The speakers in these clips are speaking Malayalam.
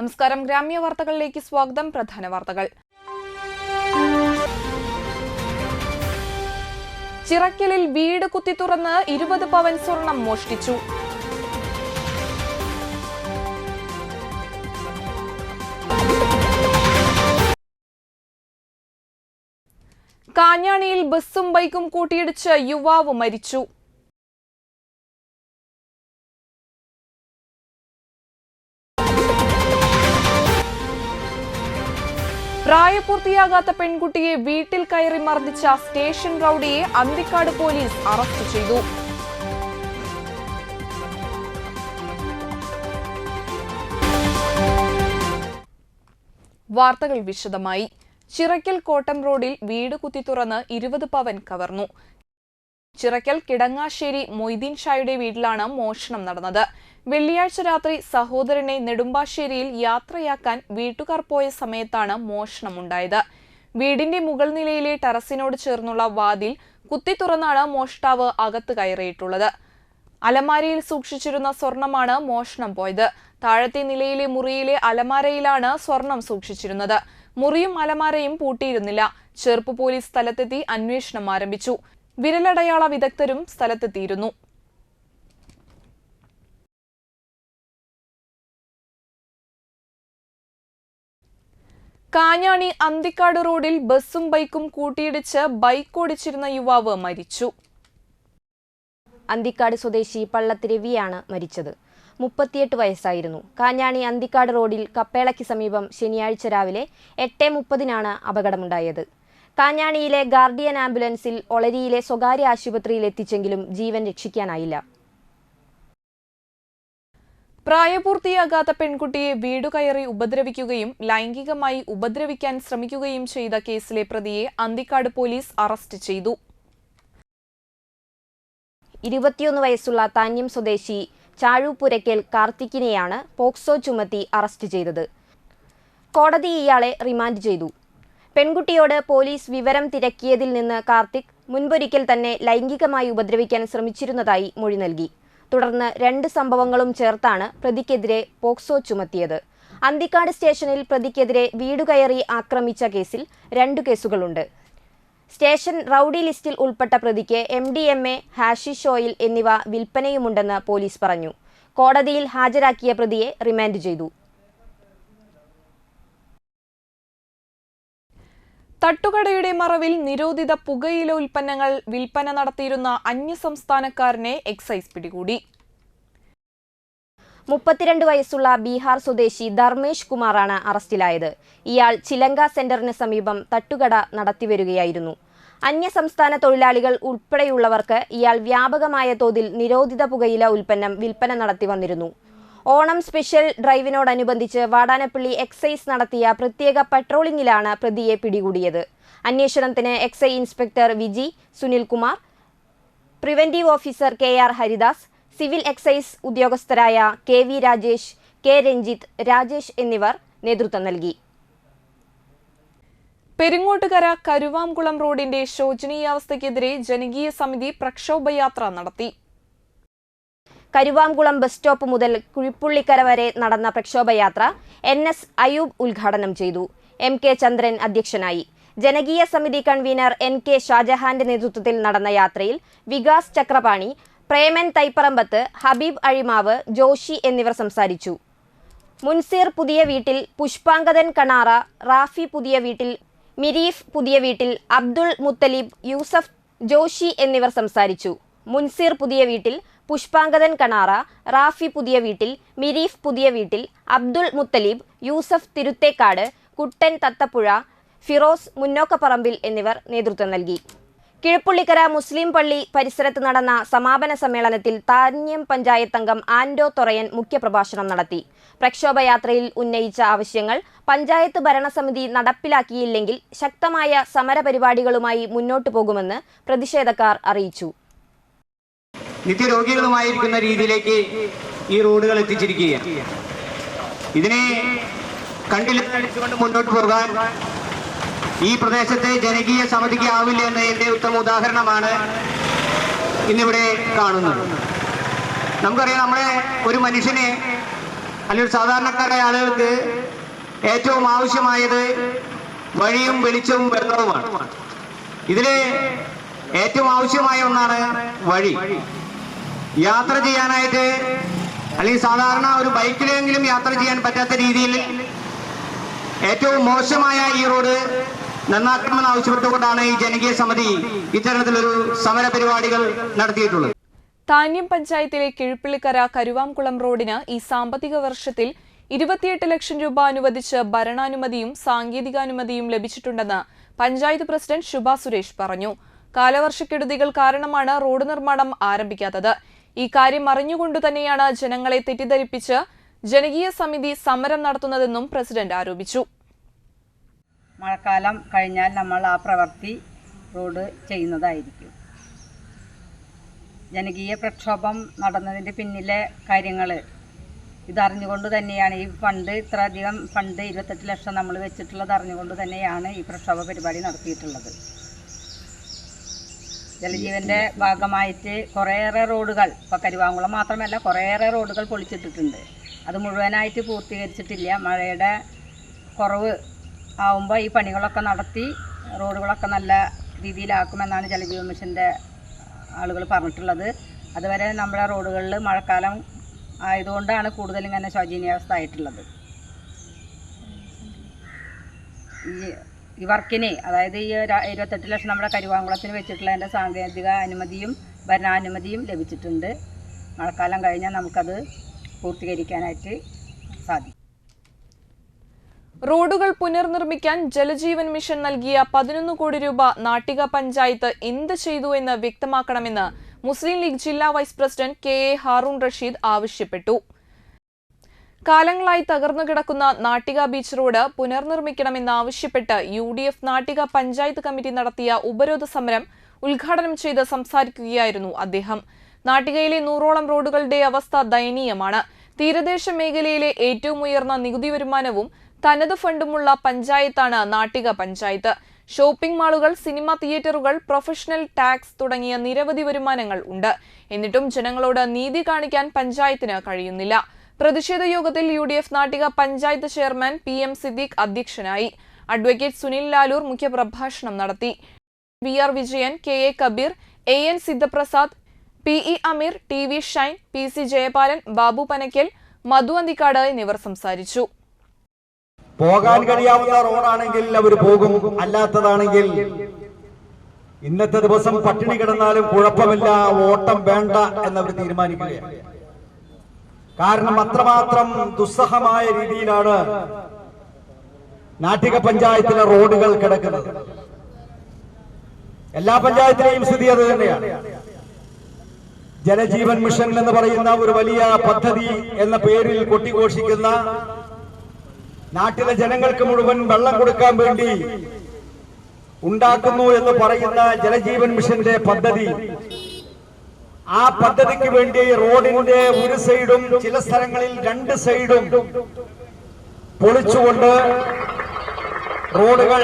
നമസ്കാരം. ഗ്രാമ്യ വാർത്തകളിലേക്ക് സ്വാഗതം. പ്രധാന വാർത്തകൾ. ചിറക്കലിൽ വീട് കുത്തി തുറന്ന് 20 പവൻ സ്വർണം മോഷ്ടിച്ചു. കാഞ്ഞാണിയിൽ ബസ്സും ബൈക്കും കൂട്ടിയിടിച്ച് യുവാവ് മരിച്ചു. പ്രായപൂർത്തിയാകാത്ത പെൺകുട്ടിയെ വീട്ടിൽ കയറി മർദ്ദിച്ച സ്റ്റേഷൻ റൌഡിയെ അന്തിക്കാട് പോലീസ് അറസ്റ്റ് ചെയ്തു. വാർത്തകൾ വിശദമായി. ചിറക്കൽ കോട്ടം റോഡിൽ വീട് കുത്തി തുറന്ന് 20 പവൻ കവർന്നു. ചിറക്കൽ കിടങ്ങാശ്ശേരി മൊയ്തീൻ ഷായുടെ വീട്ടിലാണ് മോഷണം നടന്നത്. വെള്ളിയാഴ്ച രാത്രി സഹോദരനെ നെടുമ്പാശ്ശേരിയിൽ യാത്രയാക്കാൻ വീട്ടുകാർ പോയ സമയത്താണ് മോഷണമുണ്ടായത്. വീടിന്റെ മുകൾ നിലയിലെ ടെറസിനോട് ചേർന്നുള്ള വാതിൽ കുത്തി തുറന്നാണ് മോഷ്ടാവ് അകത്ത് കയറിയിട്ടുള്ളത്. അലമാരയിൽ സൂക്ഷിച്ചിരുന്ന സ്വർണമാണ് മോഷണം പോയത്. താഴത്തെ നിലയിലെ മുറിയിലെ അലമാരയിലാണ് സ്വർണം സൂക്ഷിച്ചിരുന്നത്. മുറിയും അലമാരയും പൂട്ടിയിരുന്നില്ല. ചെറുപ്പ് പോലീസ് സ്ഥലത്തെത്തി അന്വേഷണം ആരംഭിച്ചു. വിരലടയാള വിദഗ്ധരും സ്ഥലത്തെത്തിയിരുന്നു. കാഞ്ഞാണി അന്തിക്കാട് റോഡിൽ ബസ്സും ബൈക്കും കൂട്ടിയിടിച്ച് ബൈക്ക് ഓടിച്ചിരുന്ന യുവാവ് മരിച്ചു. അന്തിക്കാട് സ്വദേശി പള്ളത്ത് രവിയാണ് മരിച്ചത്. 38 വയസ്സായിരുന്നു. കാഞ്ഞാണി അന്തിക്കാട് റോഡിൽ കപ്പേളയ്ക്ക് സമീപം ശനിയാഴ്ച രാവിലെ 8:30 അപകടമുണ്ടായത്. കാഞ്ഞാണിയിലെ ഗാർഡിയൻ ആംബുലൻസിൽ ഒളരിയിലെ സ്വകാര്യ ആശുപത്രിയിൽ എത്തിച്ചെങ്കിലും ജീവൻ രക്ഷിക്കാനായില്ല. പ്രായപൂർത്തിയാകാത്ത പെൺകുട്ടിയെ വീടുകയറി ഉപദ്രവിക്കുകയും ലൈംഗികമായി ഉപദ്രവിക്കാൻ ശ്രമിക്കുകയും ചെയ്ത കേസിലെ പ്രതിയെ അന്തിക്കാട് പോലീസ് അറസ്റ്റ് ചെയ്തു. 21 വയസ്സുള്ള താന്യം സ്വദേശി ചാഴൂപ്പുരയ്ക്കൽ കാർത്തിക്കിനെയാണ് പോക്സോ ചുമത്തി അറസ്റ്റ് ചെയ്തത്. കോടതി ഇയാളെ റിമാൻഡ് ചെയ്തു. പെൺകുട്ടിയോട് പോലീസ് വിവരം തിരക്കിയതിൽ നിന്ന് കാർത്തിക് മുൻപൊരിക്കൽ തന്നെ ലൈംഗികമായി ഉപദ്രവിക്കാൻ ശ്രമിച്ചിരുന്നതായി മൊഴി നൽകി. തുടർന്ന് 2 സംഭവങ്ങളും ചേർത്താണ് പ്രതിക്കെതിരെ പോക്സോ ചുമത്തിയത്. അന്തിക്കാട് സ്റ്റേഷനിൽ പ്രതിക്കെതിരെ വീടുകയറി ആക്രമിച്ച കേസിൽ 2 കേസുകളുണ്ട്. സ്റ്റേഷൻ റൌഡി ലിസ്റ്റിൽ ഉൾപ്പെട്ട പ്രതിക്ക് MDMA, ഹാഷിഷ് ഓയിൽ എന്നിവ വിൽപ്പനയുമുണ്ടെന്ന് പോലീസ് പറഞ്ഞു. കോടതിയിൽ ഹാജരാക്കിയ പ്രതിയെ റിമാൻഡ് ചെയ്തു. തട്ടുകടയുടെ മറവിൽ നിരോധിത പുകയില ഉൽപ്പന്നങ്ങൾ വിൽപ്പന നടത്തിയിരുന്ന അന്യസംസ്ഥാനക്കാരനെ എക്സൈസ് പിടികൂടി. 32 വയസ്സുള്ള ബീഹാർ സ്വദേശി ധർമ്മേഷ് കുമാറാണ് അറസ്റ്റിലായത്. ഇയാൾ ചിലങ്ക സെന്ററിന് സമീപം തട്ടുകട നടത്തിവരികയായിരുന്നു. അന്യസംസ്ഥാന തൊഴിലാളികൾ ഉൾപ്പെടെയുള്ളവർക്ക് ഇയാൾ വ്യാപകമായ തോതിൽ നിരോധിത പുകയില ഉൽപ്പന്നം വിൽപ്പന നടത്തി വന്നിരുന്നു. ഓണം സ്പെഷ്യൽ ഡ്രൈവിനോടനുബന്ധിച്ച് വാടാനപ്പള്ളി എക്സൈസ് നടത്തിയ പ്രത്യേക പട്രോളിംഗിലാണ് പ്രതിയെ പിടികൂടിയത്. അന്വേഷണത്തിന് excise inspector Viji Sunilkumar, preventive officer KR Haridas, civil excise ഉദ്യോഗസ്ഥരായ KV രാജേഷ്, K രഞ്ജിത്ത്, രാജേഷ് എന്നിവർ നേതൃത്വം നൽകി. പെരിങ്ങോട്ടുകര കരുവാംകുളം റോഡിന്റെ ശോചനീയാവസ്ഥയ്ക്കെതിരെ ജനകീയ സമിതി പ്രക്ഷോഭയാത്ര നടത്തി. കരുവാംകുളം ബസ് സ്റ്റോപ്പ് മുതൽ കുഴിപ്പുള്ളിക്കര വരെ നടന്ന പ്രക്ഷോഭയാത്ര NS അയൂബ് ഉദ്ഘാടനം ചെയ്തു. MK ചന്ദ്രൻ അധ്യക്ഷനായി. ജനകീയ സമിതി കൺവീനർ NK ഷാജഹാന്റെ നേതൃത്വത്തിൽ നടന്ന യാത്രയിൽ വികാസ് ചക്രപാണി, പ്രേമൻ തൈപ്പറമ്പത്ത്, ഹബീബ് അഴിമാവ്, ജോഷി എന്നിവർ സംസാരിച്ചു. മുൻസീർ പുതിയ വീട്ടിൽ, പുഷ്പാങ്കദൻ കണാറ, റാഫി പുതിയ വീട്ടിൽ, മിരീഫ് പുതിയ വീട്ടിൽ, അബ്ദുൾ മുത്തലിബ്, യൂസഫ്, ജോഷി എന്നിവർ സംസാരിച്ചു. മുൻസീർ പുതിയ വീട്ടിൽ, പുഷ്പാങ്കദൻ കണാറ, റാഫി പുതിയ വീട്ടിൽ, മിരീഫ് പുതിയ വീട്ടിൽ, അബ്ദുൾ മുത്തലിബ്, യൂസഫ് തിരുത്തേക്കാട്, കുട്ടൻ തത്തപ്പുഴ, ഫിറോസ് മുന്നോക്കപ്പറമ്പിൽ എന്നിവർ നേതൃത്വം നൽകി. കിഴപ്പുള്ളിക്കര മുസ്ലിം പള്ളി പരിസരത്ത് നടന്ന സമാപന സമ്മേളനത്തിൽ താന്യം പഞ്ചായത്ത് അംഗം ആൻഡോ തൊറയൻ മുഖ്യപ്രഭാഷണം നടത്തി. പ്രക്ഷോഭയാത്രയിൽ ഉന്നയിച്ച ആവശ്യങ്ങൾ പഞ്ചായത്ത് ഭരണസമിതി നടപ്പിലാക്കിയില്ലെങ്കിൽ ശക്തമായ സമരപരിപാടികളുമായി മുന്നോട്ടു പോകുമെന്ന് പ്രതിഷേധക്കാർ അറിയിച്ചു. നിത്യരോഗികളുമായിരിക്കുന്ന രീതിയിലേക്ക് ഈ റോഡുകൾ എത്തിച്ചിരിക്കുകയാണ്. ഇതിനെ കണ്ടില്ലെന്നടിച്ചുകൊണ്ട് മുന്നോട്ട് പോകാൻ ഈ പ്രദേശത്തെ ജനകീയ സമിതിക്ക് ആവില്ല എന്നതിന്റെ ഉത്തമ ഉദാഹരണമാണ് ഇന്നിവിടെ കാണുന്നത്. നമുക്കറിയാം, നമ്മളെ ഒരു മനുഷ്യനെ അല്ലെങ്കിൽ സാധാരണക്കാരായ ആളുകൾക്ക് ഏറ്റവും ആവശ്യമായത് വഴിയും വെളിച്ചവും വെള്ളവുമാണ്. ഇതില് ഏറ്റവും ആവശ്യമായ ഒന്നാണ് വഴി. യാത്ര ചെയ്യാനായിട്ട് അല്ലെങ്കിൽ സാധാരണ ഒരു ബൈക്കിലെങ്കിലും യാത്ര ചെയ്യാൻ പറ്റാത്ത രീതിയിൽ ഏറ്റവും മോശമായ ഈ റോഡ് നന്നാക്കണമെന്ന് ആവശ്യപ്പെട്ടുകൊണ്ടാണ് ഈ ജനകീയ സമിതി ഇത്തരത്തിലൊരു സമര പരിപാടികൾ നടത്തിയിട്ടുള്ളത്. താന്യം പഞ്ചായത്തിലെ കിഴുപ്പിള്ളിക്കര കരുവാംകുളം റോഡിന് ഈ സാമ്പത്തിക വർഷത്തിൽ 28 ലക്ഷം രൂപ അനുവദിച്ച് ഭരണാനുമതിയും സാങ്കേതികാനുമതിയും ലഭിച്ചിട്ടുണ്ടെന്ന് പഞ്ചായത്ത് പ്രസിഡന്റ് ശുഭ സുരേഷ് പറഞ്ഞു. കാലവർഷക്കെടുതികൾ കാരണമാണ് റോഡ് നിർമ്മാണം ആരംഭിക്കാത്തത്. ഈ കാര്യം അറിഞ്ഞുകൊണ്ടു തന്നെയാണ് ജനങ്ങളെ തെറ്റിദ്ധരിപ്പിച്ച് ജനകീയ സമിതി സമരം നടത്തുന്നതെന്നും പ്രസിഡന്റ് ആരോപിച്ചു. മഴക്കാലം കഴിഞ്ഞാൽ നമ്മൾ ആ പ്രവൃത്തി റോഡ് ചെയ്യുന്നതായിരിക്കും. ജനകീയ പ്രക്ഷോഭം നടന്നതിൻ്റെ പിന്നിലെ കാര്യങ്ങൾ ഇതറിഞ്ഞുകൊണ്ട് തന്നെയാണ് ഈ ഫണ്ട്, ഇത്രയധികം ഫണ്ട് 28 ലക്ഷം നമ്മൾ വെച്ചിട്ടുള്ളത് അറിഞ്ഞുകൊണ്ട് തന്നെയാണ് ഈ പ്രക്ഷോഭ പരിപാടി നടത്തിയിട്ടുള്ളത്. ജലജീവൻ്റെ ഭാഗമായിട്ട് കുറേയേറെ റോഡുകൾ, ഇപ്പോൾ കരുവാങ്കുളം മാത്രമല്ല കുറേയേറെ റോഡുകൾ പൊളിച്ചിട്ടിട്ടുണ്ട്. അത് മുഴുവനായിട്ട് പൂർത്തീകരിച്ചിട്ടില്ല. മഴയുടെ കുറവ് ആവുമ്പോൾ ഈ പണികളൊക്കെ നടത്തി റോഡുകളൊക്കെ നല്ല രീതിയിലാക്കുമെന്നാണ് ജലജീവൻ മിഷൻ്റെ ആളുകൾ പറഞ്ഞിട്ടുള്ളത്. അതുവരെ നമ്മുടെ റോഡുകളിൽ മഴക്കാലം ആയതുകൊണ്ടാണ് കൂടുതൽ ഇങ്ങനെ ശോചനീയാവസ്ഥ ആയിട്ടുള്ളത്. ഈ വർക്കിന്, അതായത് ഈ 28 ലക്ഷം നമ്മുടെ കരുവാങ്കുളത്തിന് വെച്ചിട്ടുള്ളതിൻ്റെ സാങ്കേതിക അനുമതിയും ഭരണാനുമതിയും ലഭിച്ചിട്ടുണ്ട്. മഴക്കാലം കഴിഞ്ഞാൽ നമുക്കത് പൂർത്തീകരിക്കാനായിട്ട് സാധിക്കും. റോഡുകൾ പുനർനിർമ്മിക്കാൻ ജലജീവൻ മിഷൻ നൽകിയ 11 കോടി രൂപ നാട്ടിക പഞ്ചായത്ത് എന്ത് ചെയ്തു എന്ന് വ്യക്തമാക്കണമെന്ന് മുസ്ലിം ലീഗ് ജില്ലാ vice president KA Haroon Rasheed ആവശ്യപ്പെട്ടു. കാലങ്ങളായി തകർന്നു കിടക്കുന്ന നാട്ടിക ബീച്ച് റോഡ് പുനർനിർമ്മിക്കണമെന്നാവശ്യപ്പെട്ട് UDF നാട്ടിക പഞ്ചായത്ത് കമ്മിറ്റി നടത്തിയ ഉപരോധ സമരം ഉദ്ഘാടനം ചെയ്ത് സംസാരിക്കുകയായിരുന്നു അദ്ദേഹം. നാട്ടികയിലെ 100ഓളം റോഡുകളുടെ അവസ്ഥ ദയനീയമാണ്. തീരദേശ മേഖലയിലെ ഏറ്റവും ഉയർന്ന നികുതി വരുമാനവും തനത് ഫണ്ടുമുള്ള പഞ്ചായത്താണ് നാട്ടിക പഞ്ചായത്ത്. ഷോപ്പിംഗ് മാളുകൾ, സിനിമാ തിയേറ്ററുകൾ, പ്രൊഫഷണൽ ടാക്സ് തുടങ്ങിയ നിരവധി വരുമാനങ്ങൾ ഉണ്ട്. എന്നിട്ടും ജനങ്ങളോട് നീതി കാണിക്കാൻ പഞ്ചായത്തിന് കഴിയുന്നില്ല. പ്രതിഷേധ യോഗത്തിൽ UDF Nattika panchayat chairman PM Siddique അധ്യക്ഷനായി. അഡ്വക്കേറ്റ് സുനിൽ ലാലൂർ മുഖ്യപ്രഭാഷണം നടത്തി. VR Vijayan, KA Kabir, AN Sidhaprasad, PE Ameer, TV Shine, PC Jayapalan, Babu Panakkal, മധു അന്തിക്കാട് എന്നിവർ സംസാരിച്ചു. പോകാൻ കഴിയാവുന്ന റോഡാണെങ്കിൽ അവർ പോകും, അല്ലാത്തതാണെങ്കിൽ ഇന്നത്തെ ദിവസം പട്ടിണി കിടന്നാലും കുഴപ്പമില്ല, ഓട്ടം വേണ്ട എന്നവർ തീരുമാനിക്കുകയാണ്. കാരണം അത്രമാത്രം ദുസ്സഹമായ രീതിയിലാണ് നാട്ടിക പഞ്ചായത്തിലെ റോഡുകൾ കിടക്കുന്നത്. എല്ലാ പഞ്ചായത്തിലെയും സ്ഥിതി അത് തന്നെയാണ്. ജലജീവൻ മിഷൻ എന്ന് പറയുന്ന ഒരു വലിയ പദ്ധതി എന്ന പേരിൽ കൊട്ടിഘോഷിക്കുന്ന, നാട്ടിലെ ജനങ്ങൾക്ക് മുഴുവൻ വെള്ളം കൊടുക്കാൻ വേണ്ടി ഉണ്ടാക്കുന്നു എന്ന് പറയുന്ന ജലജീവൻ മിഷന്റെ പദ്ധതി, ആ പദ്ധതിക്ക് വേണ്ടി റോഡിന്റെ ഒരു സൈഡും ചില സ്ഥലങ്ങളിൽ 2 സൈഡും പൊളിച്ചുകൊണ്ട് റോഡുകൾ.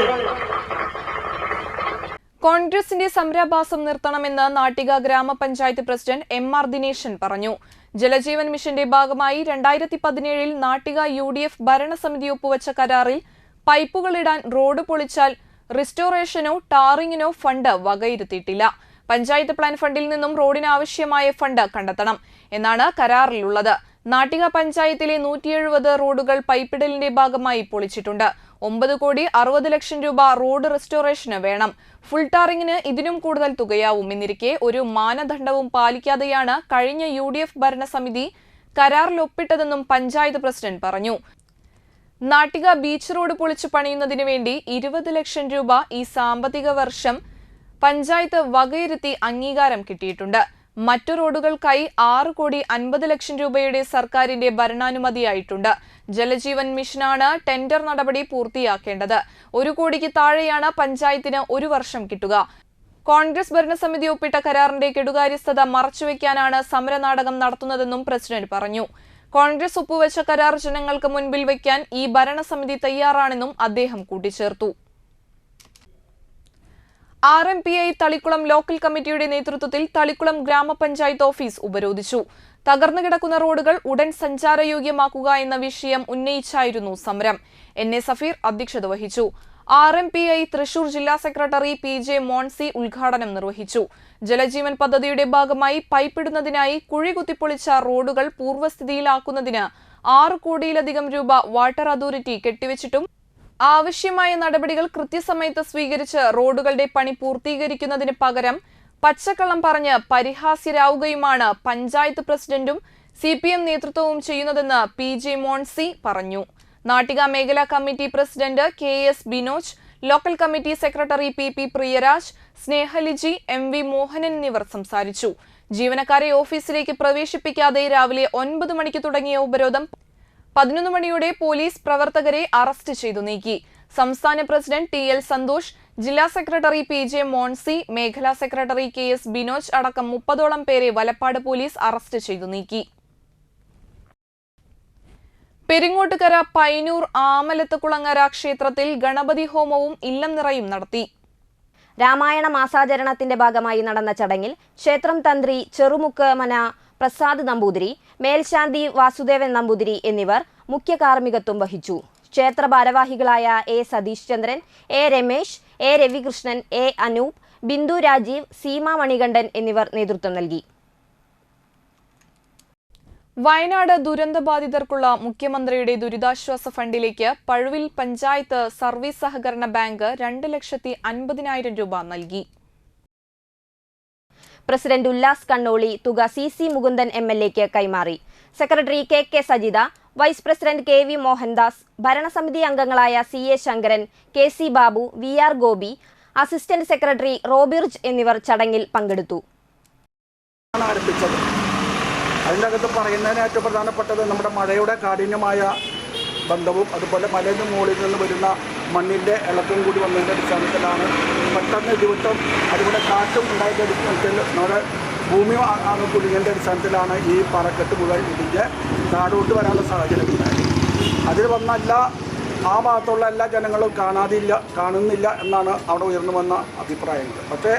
കോൺഗ്രസിന്റെ സമരാഭാസം നിർത്തണമെന്ന് നാട്ടിക ഗ്രാമപഞ്ചായത്ത് പ്രസിഡന്റ് MR ദിനേശൻ പറഞ്ഞു. ജലജീവൻ മിഷന്റെ ഭാഗമായി 2017 നാട്ടിക UDF ഭരണസമിതി ഒപ്പുവച്ച കരാറിൽ പൈപ്പുകളിടാൻ റോഡ് പൊളിച്ചാൽ റിസ്റ്റോറേഷനോ ടാറിങ്ങിനോ ഫണ്ട് വകയിരുത്തിയിട്ടില്ല. പഞ്ചായത്ത് പ്ലാൻ ഫണ്ടിൽ നിന്നും റോഡിന് ആവശ്യമായ ഫണ്ട് കണ്ടെത്തണം എന്നാണ് കരാറിലുള്ളത്. നാട്ടിക പഞ്ചായത്തിലെ 170 റോഡുകൾ പൈപ്പിടലിന്റെ ഭാഗമായി പൊളിച്ചിട്ടുണ്ട്. 9 കോടി 60 ലക്ഷം രൂപ റോഡ് റെസ്റ്റോറേഷന് വേണം. ഫുൾ ടാറിങ്ങിന് ഇതിനും കൂടുതൽ തുകയാവും. എന്നിരിക്കെ ഒരു മാനദണ്ഡവും പാലിക്കാതെയാണ് കഴിഞ്ഞ UDF ഭരണസമിതി കരാറിൽ ഒപ്പിട്ടതെന്നും പഞ്ചായത്ത് പ്രസിഡന്റ് പറഞ്ഞു. നാട്ടിക ബീച്ച് റോഡ് പൊളിച്ചു പണിയുന്നതിന് വേണ്ടി 20 ലക്ഷം രൂപ ഈ സാമ്പത്തിക വർഷം പഞ്ചായത്ത് വകയിരുത്തി അംഗീകാരം കിട്ടിയിട്ടുണ്ട്. മറ്റു റോഡുകൾക്കായി 6 കോടി 50 ലക്ഷം രൂപയുടെ സർക്കാരിന്റെ ഭരണാനുമതിയായിട്ടുണ്ട്. ജലജീവൻ മിഷനാണ് ടെൻഡർ നടപടി പൂർത്തിയാക്കേണ്ടത്. 1 കോടിക്ക് താഴെയാണ് പഞ്ചായത്തിന് 1 വർഷം കിട്ടുക. കോൺഗ്രസ് ഭരണസമിതി ഒപ്പിട്ട കരാറിന്റെ കെടുകാര്യസ്ഥത മറച്ചുവെക്കാനാണ് സമരനാടകം നടത്തുന്നതെന്നും പ്രസിഡന്റ് പറഞ്ഞു. കോൺഗ്രസ് ഒപ്പുവെച്ച കരാർ ജനങ്ങൾക്ക് മുൻപിൽ വയ്ക്കാൻ ഈ ഭരണസമിതി തയ്യാറാണെന്നും അദ്ദേഹം കൂട്ടിച്ചേർത്തു. RMPI തളിക്കുളം ലോക്കൽ കമ്മിറ്റിയുടെ നേതൃത്വത്തിൽ തളിക്കുളം ഗ്രാമപഞ്ചായത്ത് ഓഫീസ് ഉപരോധിച്ചു. തകർന്നു കിടക്കുന്ന റോഡുകൾ ഉടൻ സഞ്ചാരയോഗ്യമാക്കുക എന്ന വിഷയം ഉന്നയിച്ചായിരുന്നു സമരം. NA സഫീർ അധ്യക്ഷത വഹിച്ചു. RMPI തൃശൂർ ജില്ലാ സെക്രട്ടറി PJ മോൺസി ഉദ്ഘാടനം നിർവഹിച്ചു. ജലജീവൻ പദ്ധതിയുടെ ഭാഗമായി പൈപ്പിടുന്നതിനായി കുഴി കുത്തിപ്പൊളിച്ച റോഡുകൾ പൂർവ്വസ്ഥിതിയിലാക്കുന്നതിന് 6 കോടിയിലധികം രൂപ വാട്ടർ അതോറിറ്റി കെട്ടിവച്ചിട്ടും ആവശ്യമായ നടപടികൾ കൃത്യസമയത്ത് സ്വീകരിച്ച് റോഡുകളുടെ പണി പൂർത്തീകരിക്കുന്നതിന് പകരം പച്ചക്കള്ളം പറഞ്ഞ് പരിഹാസ്യരാവുകയുമാണ് പഞ്ചായത്ത് പ്രസിഡന്റും CPM നേതൃത്വവും ചെയ്യുന്നതെന്ന് PJ മോൺസി പറഞ്ഞു. നാട്ടിക മേഖലാ committee president KS Binoj, local committee secretary PP Priyaraj, Snehaliji, MV Mohanan എന്നിവർ സംസാരിച്ചു. ജീവനക്കാരെ ഓഫീസിലേക്ക് പ്രവേശിപ്പിക്കാതെ രാവിലെ 9 മണിക്ക് തുടങ്ങിയ ഉപരോധം 11 മണിയോടെ പോലീസ് പ്രവർത്തകരെ അറസ്റ്റ് ചെയ്തു നീക്കി. സംസ്ഥാന പ്രസിഡന്റ് TL സന്തോഷ്, ജില്ലാ സെക്രട്ടറി PJ മോൺസി, മേഖലാ സെക്രട്ടറി KS ബിനോജ് അടക്കം 30ഓളം പേരെ വലപ്പാട് പോലീസ് അറസ്റ്റ് ചെയ്തു നീക്കി. പെരിങ്ങോട്ടുകര പൈനൂർ ആമലത്ത് കുളങ്ങര ക്ഷേത്രത്തിൽ ഗണപതി ഹോമവും ഇല്ലം നിറയും നടത്തി. രാമായണ മാസാചരണത്തിന്റെ ഭാഗമായി നടന്ന ചടങ്ങിൽ ക്ഷേത്രം തന്ത്രി ചെറുമുക്ക് മന പ്രസാദ് നമ്പൂതിരി, മേൽശാന്തി വാസുദേവൻ നമ്പൂതിരി എന്നിവർ മുഖ്യ കാർമ്മികത്വം വഹിച്ചു. ക്ഷേത്ര ഭാരവാഹികളായ A Satheesh Chandran, A Ramesh, A Ravikrishnan, A Anoop, Bindu Rajeev, Seema Manikandan എന്നിവർ നേതൃത്വം നൽകി. വയനാട് ദുരന്തബാധിതർക്കുള്ള മുഖ്യമന്ത്രിയുടെ ദുരിതാശ്വാസ ഫണ്ടിലേക്ക് പഴുവിൽ പഞ്ചായത്ത് സർവീസ് സഹകരണ ബാങ്ക് 2,50,000 രൂപ നൽകി. പ്രസിഡന്റ് ഉല്ലാസ് കണ്ണോളി തുക CC മുകുന്ദൻ MLAക്ക് കൈമാറി. Secretary KK Sajitha, vice president KV Mohandas, ഭരണസമിതി അംഗങ്ങളായ CA Sankaran, KC Babu, VR Gopi, assistant secretary റോബിർജ് എന്നിവർ ചടങ്ങിൽ പങ്കെടുത്തു. അതിൻ്റെ അകത്ത് പറയുന്നതിന് ഏറ്റവും പ്രധാനപ്പെട്ടത് നമ്മുടെ മഴയുടെ കാഠിന്യമായ ബന്ധവും അതുപോലെ മലയുടെ മുകളിൽ നിന്ന് വരുന്ന മണ്ണിൻ്റെ ഇളക്കവും കൂടി വന്നതിൻ്റെ അടിസ്ഥാനത്തിലാണ് പെട്ടെന്ന് ഇടിവെട്ടും അതുപോലെ കാറ്റും ഉണ്ടായതിൻ്റെ അടിസ്ഥാനത്തിൽ നമ്മുടെ ഭൂമി കുടുങ്ങിയതിൻ്റെ അടിസ്ഥാനത്തിലാണ് ഈ പാറക്കെട്ട് മുഴുവൻ ഇടിഞ്ഞ് താഴോട്ട് വരാനുള്ള സാഹചര്യം ഉണ്ടായത്. അതിൽ വന്ന ആ ഭാഗത്തുള്ള എല്ലാ ജനങ്ങളും കാണുന്നില്ല എന്നാണ് അവിടെ ഉയർന്നു വന്ന അഭിപ്രായങ്ങൾ. പക്ഷേ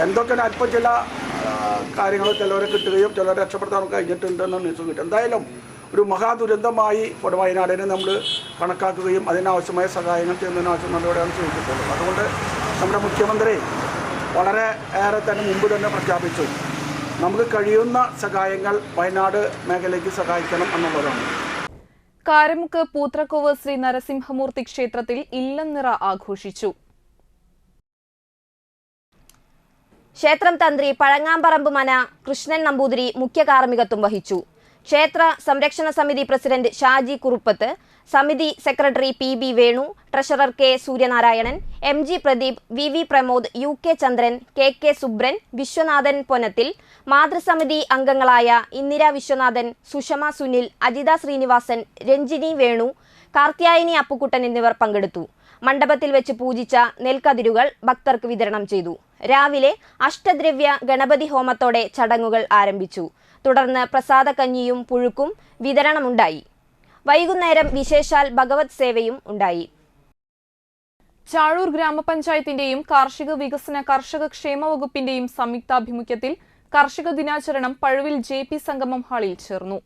എന്തൊക്കെയാണ് അല്പം ചില കാര്യങ്ങൾ ചിലവരെ കിട്ടുകയും ചിലരെ രക്ഷപ്പെടുത്താൻ കഴിഞ്ഞിട്ടുണ്ടെന്ന് ന്യൂസ് കിട്ടും. എന്തായാലും ഒരു മഹാദുരന്തമായി വയനാടിനെ നമ്മൾ കണക്കാക്കുകയും അതിനാവശ്യമായ സഹായങ്ങൾ ചെയ്യുന്നതിനാവശ്യം നടപടിയാണ് ചെയ്തിട്ടുള്ളത്. അതുകൊണ്ട് നമ്മുടെ മുഖ്യമന്ത്രി വളരെ ഏറെ തന്നെ മുമ്പ് തന്നെ പ്രഖ്യാപിച്ചു, നമുക്ക് കഴിയുന്ന സഹായങ്ങൾ വയനാട് മേഖലയ്ക്ക് സഹായിക്കണം എന്നുള്ളതാണ്. കാരമുക്ക് പൂത്രക്കോവ് ശ്രീ നരസിംഹമൂർത്തി ക്ഷേത്രത്തിൽ ഇല്ലം നിറ ആഘോഷിച്ചു. ക്ഷേത്രം തന്ത്രി പഴങ്ങാമ്പറമ്പ് മന കൃഷ്ണൻ നമ്പൂതിരി മുഖ്യ കാർമ്മികത്വം വഹിച്ചു. ക്ഷേത്ര സംരക്ഷണ സമിതി പ്രസിഡന്റ് ഷാജി കുറുപ്പത്ത്, സമിതി secretary PB Venu, treasurer K Suryanarayanan, MG Pradeep, VV Pramod, UK ചന്ദ്രൻ, KK സുബ്രൻ, വിശ്വനാഥൻ പൊന്നത്തിൽ, മാതൃസമിതി അംഗങ്ങളായ ഇന്ദിര വിശ്വനാഥൻ, സുഷമ സുനിൽ, അജിത ശ്രീനിവാസൻ, രഞ്ജിനി വേണു, കാർത്യായനി അപ്പുക്കുട്ടൻ എന്നിവർ പങ്കെടുത്തു. മണ്ഡപത്തിൽ വെച്ച് പൂജിച്ച നെൽക്കതിരുകൾ ഭക്തർക്ക് വിതരണം ചെയ്തു. രാവിലെ അഷ്ടദ്രവ്യ ഗണപതി ഹോമത്തോടെ ചടങ്ങുകൾ ആരംഭിച്ചു. തുടർന്ന് പ്രസാദകഞ്ഞിയും പുഴുക്കും വിതരണമുണ്ടായി. വൈകുന്നേരം വിശേഷാൽ ഭഗവത് സേവയും ഉണ്ടായി. ചാഴൂർ ഗ്രാമപഞ്ചായത്തിന്റെയും കാർഷിക വികസന കർഷക ക്ഷേമ വകുപ്പിന്റെയും സംയുക്താഭിമുഖ്യത്തിൽ കർഷക ദിനാചരണം പഴുവിൽ JP സംഗമം ഹാളിൽ ചേർന്നു.